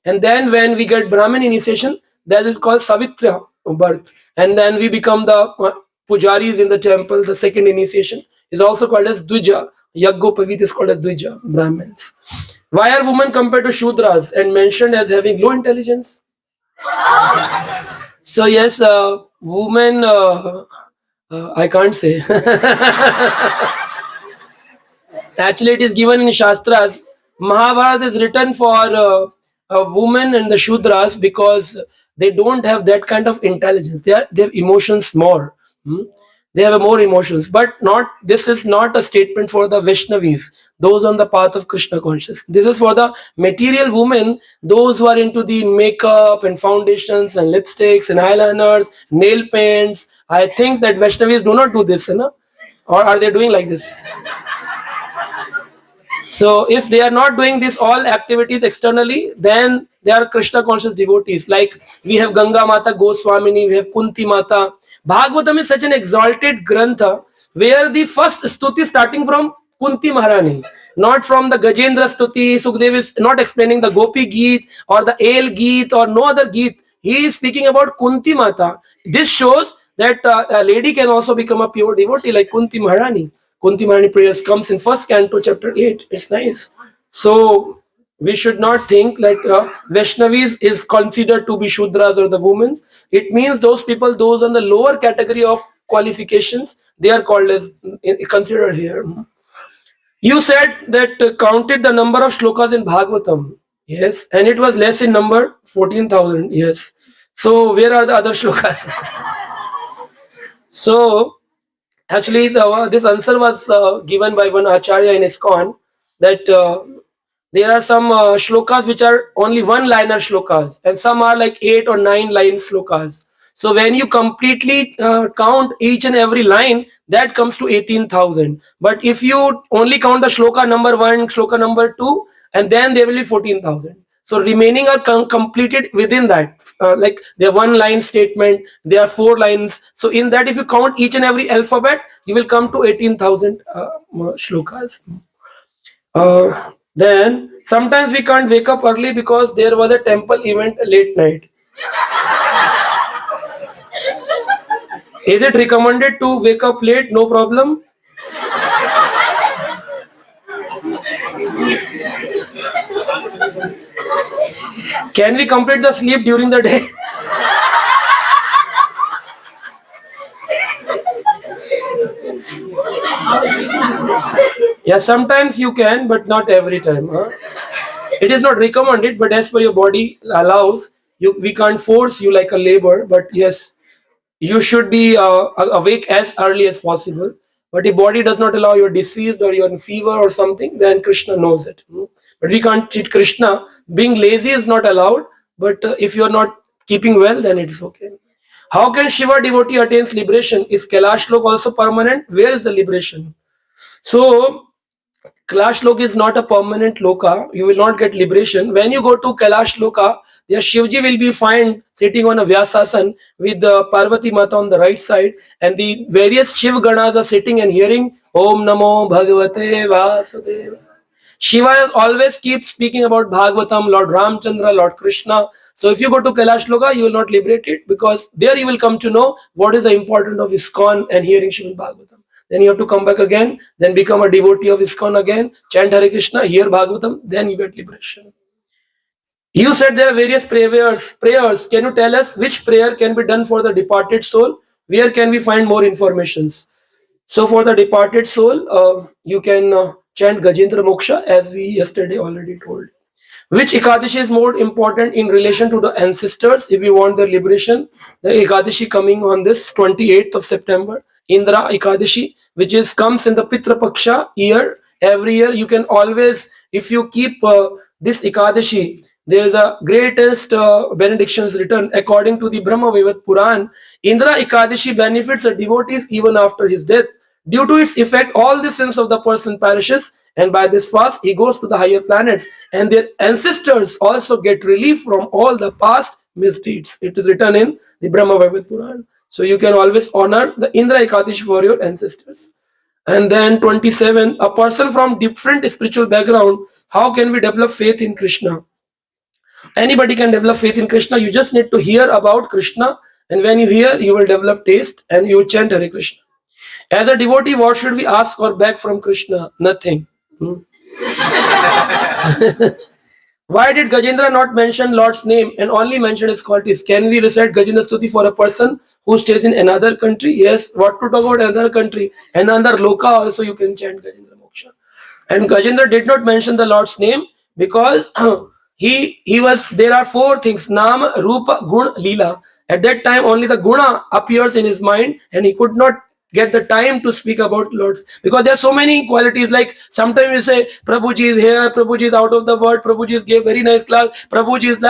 and then when we get Brahmin initiation, that is called Savitra birth, and then we become the pujaris in the temple. The second initiation is also called as Dvija. Yaggopavit is called as Dvija, Brahmins. Why are women compared to Shudras and mentioned as having low intelligence? So yes, women, I can't say. Actually, it is given in Shastras. Mahabharata is written for women and the Shudras because they don't have that kind of intelligence. They have emotions more. They have more emotions, but not. This is not a statement for the Vaishnavis, those on the path of Krishna consciousness. This is for the material women, those who are into the makeup and foundations and lipsticks and eyeliners, nail paints. I think that Vaishnavis do not do this, or are they doing like this? So if they are not doing this all activities externally, then they are Krishna conscious devotees. Like we have Ganga Mata Goswamini, we have Kunti Mata. Bhagavatam is such an exalted grantha where the first stuti starting from Kunti Maharani, not from the Gajendra stuti. Sukdev is not explaining the Gopi Geet or the Ale Geet or no other Geet. He is speaking about Kunti Mata. This shows that a lady can also become a pure devotee like Kunti Maharani. Kunti Maharani prayers comes in first canto, chapter 8. It's nice. So we should not think like Vaishnavis is considered to be Shudras or the women. It means those people, those on the lower category of qualifications, they are called as considered here. You said that counted the number of shlokas in Bhagavatam. Yes, and it was less in number, 14,000. Yes. So where are the other shlokas? So actually, this answer was given by one Acharya in ISKCON that there are some shlokas which are only one-liner shlokas, and some are like 8 or 9 line shlokas. So when you completely count each and every line, that comes to 18,000. But if you only count the shloka number 1, shloka number 2, and then there will be 14,000. So remaining are completed within that. Like they are one line statement, there are 4 lines. So in that, if you count each and every alphabet, you will come to 18,000 shlokas. Then sometimes we can't wake up early because there was a temple event late night. Is it recommended to wake up late? No problem. Can we complete the sleep during the day? Yeah, sometimes you can, but not every time. Huh? It is not recommended, but as per your body allows, we can't force you like a labor. But yes, you should be awake as early as possible. But if body does not allow, you're diseased or you're in fever or something, then Krishna knows it. But we can't cheat Krishna. Being lazy is not allowed. But if you're not keeping well, then it's okay. How can Shiva devotee attains liberation? Is Kailash Lok also permanent? Where is the liberation? So Kailash Loka is not a permanent loka. You will not get liberation. When you go to Kailash Loka, there Shivji will be found sitting on a Vyasasan with the Parvati Mata on the right side, and the various Shiv Ganas are sitting and hearing Om Namo Bhagavate Vasudeva. Shiva always keeps speaking about Bhagavatam, Lord Ramchandra, Lord Krishna. So if you go to Kailash Loka, you will not liberate it, because there you will come to know what is the importance of ISKCON and hearing Srimad Bhagavatam. Then you have to come back again, then become a devotee of ISKCON again, chant Hare Krishna, hear Bhagavatam, then you get liberation. You said there are various prayers. Can you tell us which prayer can be done for the departed soul? Where can we find more informations? So for the departed soul, you can chant Gajendra Moksha, as we yesterday already told. Which Ekadashi is more important in relation to the ancestors if you want their liberation? The Ekadashi coming on this 28th of September, Indra Ekadashi, which comes in the Pitra Paksha year. Every year you can always, if you keep this Ekadashi, there is a greatest benedictions written according to the Brahma Vaivat Puran. Indra Ekadashi benefits the devotees even after his death. Due to its effect, all the sins of the person perishes, and by this fast, he goes to the higher planets, and their ancestors also get relief from all the past misdeeds. It is written in the Brahma Vaivat Puran. So you can always honor the Indra Ekadashi for your ancestors. And then 27, a person from different spiritual background, how can we develop faith in Krishna? Anybody can develop faith in Krishna. You just need to hear about Krishna, and when you hear, you will develop taste and you will chant Hare Krishna. As a devotee, what should we ask or beg from Krishna? Nothing. Why did Gajendra not mention Lord's name and only mention his qualities? Can we recite Gajendra Stuti for a person who stays in another country? Yes. What to talk about another country? Another loka also you can chant Gajendra Moksha. And Gajendra did not mention the Lord's name because he was, there are four things: Nama, Rupa, Gun, Leela. At that time only the Guna appears in his mind, and he could not get the time to speak about Lord's, because there are so many qualities. Like sometimes you say Prabhuji is here, Prabhuji is out of the world, Prabhuji gave very nice class, Prabhuji is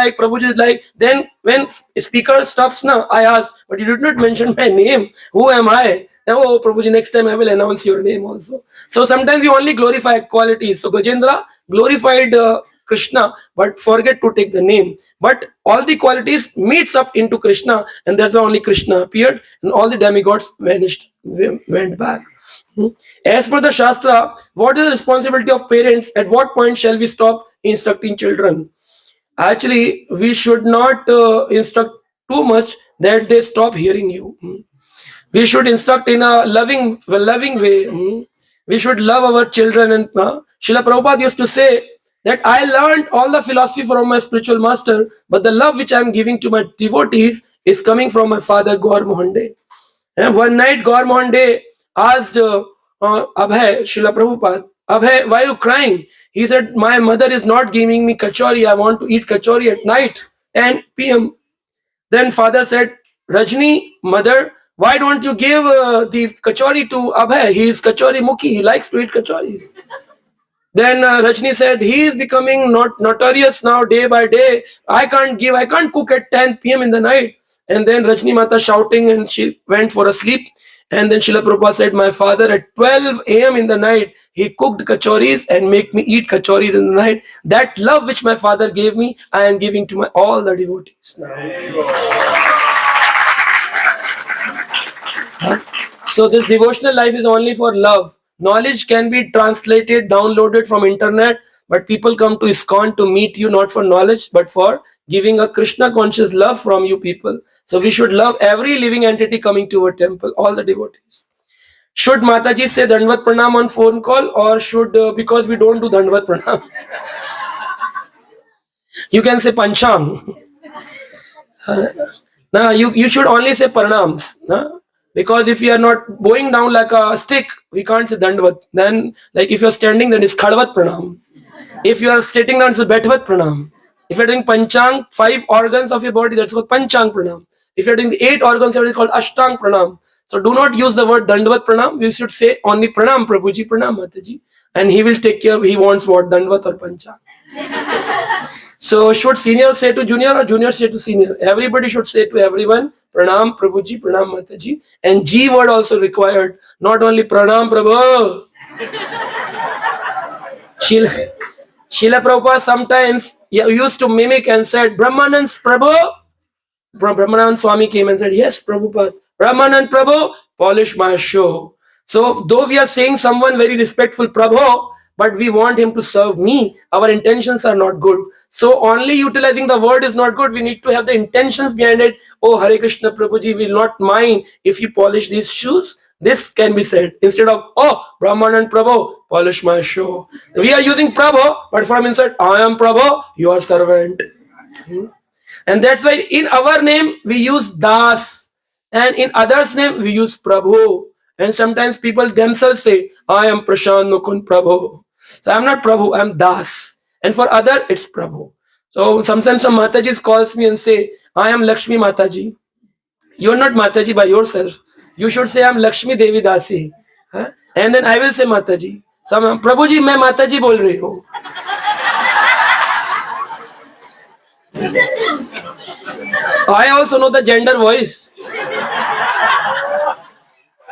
like. Then when speaker stops, now I ask, but you did not mention my name. Who am I? Now, oh Prabhuji, next time I will announce your name also. So sometimes we only glorify qualities. So Gajendra glorified Krishna, but forget to take the name. But all the qualities meets up into Krishna, and that's why only Krishna appeared, and all the demigods vanished, went back. As per the Shastra, what is the responsibility of parents? At what point shall we stop instructing children? Actually, we should not instruct too much that they stop hearing you. We should instruct in a loving way. We should love our children. And Srila Prabhupada used to say that I learned all the philosophy from my spiritual master, but the love which I am giving to my devotees is coming from my father Gaur Mohan De. And one night Gaur Mohan De asked Abhay, Srila Prabhupada, Abhay, why are you crying? He said, my mother is not giving me kachori. I want to eat kachori at night, 10 p.m. Then father said, Rajni, mother, why don't you give the kachori to Abhay? He is kachori mukhi. He likes to eat kachoris. Then Rajni said, he is becoming notorious now day by day. I can't cook at 10 p.m. in the night. And then Rajni Mata shouting, and she went for a sleep. And then Srila Prabhupada said, my father at 12 a.m. in the night, he cooked kachoris and make me eat kachoris in the night. That love which my father gave me, I am giving to all the devotees now. So this devotional life is only for love. Knowledge can be translated, downloaded from internet, but people come to ISKCON to meet you not for knowledge but for giving a Krishna conscious love from you people. So we should love every living entity coming to our temple, all the devotees. Should Mataji say Dandvat Pranam on phone call, or should, because we don't do Dandvat Pranam, you can say Panchang. Now you should only say Pranams. Because if you are not going down like a stick, we can't say Dandvat. Then, like if you are standing, then it's Khadvat Pranam. If you are sitting down, it's a Betvat Pranam. If you're doing Panchang, 5 organs of your body, that's called Panchang Pranam. If you're doing the 8 organs, it's called Ashtang Pranam. So do not use the word Dandvat Pranam. We should say only Pranam Prabhuji, Pranam Mataji. And he will take care, he wants what, Dandvat or Panchang. So should senior say to junior or junior say to senior? Everybody should say to everyone, Pranam Prabhuji, Pranam Mataji. And G word also required. Not only Pranam Prabhu. Srila Prabhupada sometimes used to mimic and said, Brahmanand Prabhu. Brahmanand Swami came and said, yes, Prabhupada. Brahmanand Prabhu, polish my shoe. So though we are saying someone very respectful Prabhu, but we want him to serve me, our intentions are not good. So only utilizing the word is not good. We need to have the intentions behind it. Oh, Hare Krishna Prabhuji will not mind if you polish these shoes. This can be said instead of, oh, Brahmanand Prabhu, polish my shoe. We are using Prabhu, but from inside, I am Prabhu, your servant. And that's why in our name we use Das, and in others' name we use Prabhu. And sometimes people themselves say, I am Prashant Mukund Prabhu. So I'm not Prabhu, I'm Das. And for other, it's Prabhu. So sometimes some Matajis calls me and say, I am Lakshmi Mataji. You're not Mataji by yourself. You should say, I'm Lakshmi Devi Dasi. And then I will say Mataji. Some Prabhuji, मैं Mataji बोल रही हूँ. I also know the gender voice.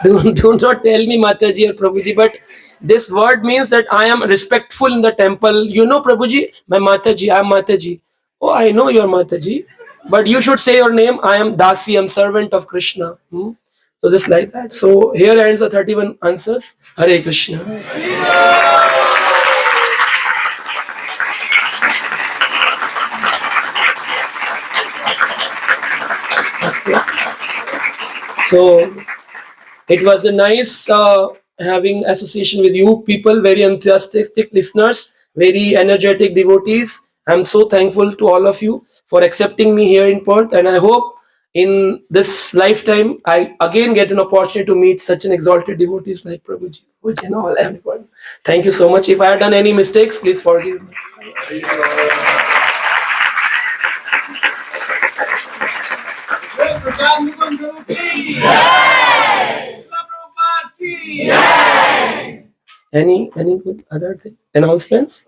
Do not tell me Mataji or Prabhuji, but this word means that I am respectful in the temple. You know, Prabhuji, my Mataji, I am Mataji. Oh, I know you are Mataji, but you should say your name. I am Dasi, I am servant of Krishna. So just like that. So here ends the 31 answers. Hare Krishna. So it was a nice having association with you people, very enthusiastic listeners, very energetic devotees. I'm so thankful to all of you for accepting me here in Perth, and I hope in this lifetime I again get an opportunity to meet such an exalted devotees like Prabhuji and all everyone. Thank you so much. If I have done any mistakes, please forgive me. Prashant Mukund Prabhu ki jai! Prabhupada ki jai! Any good other thing? Announcements?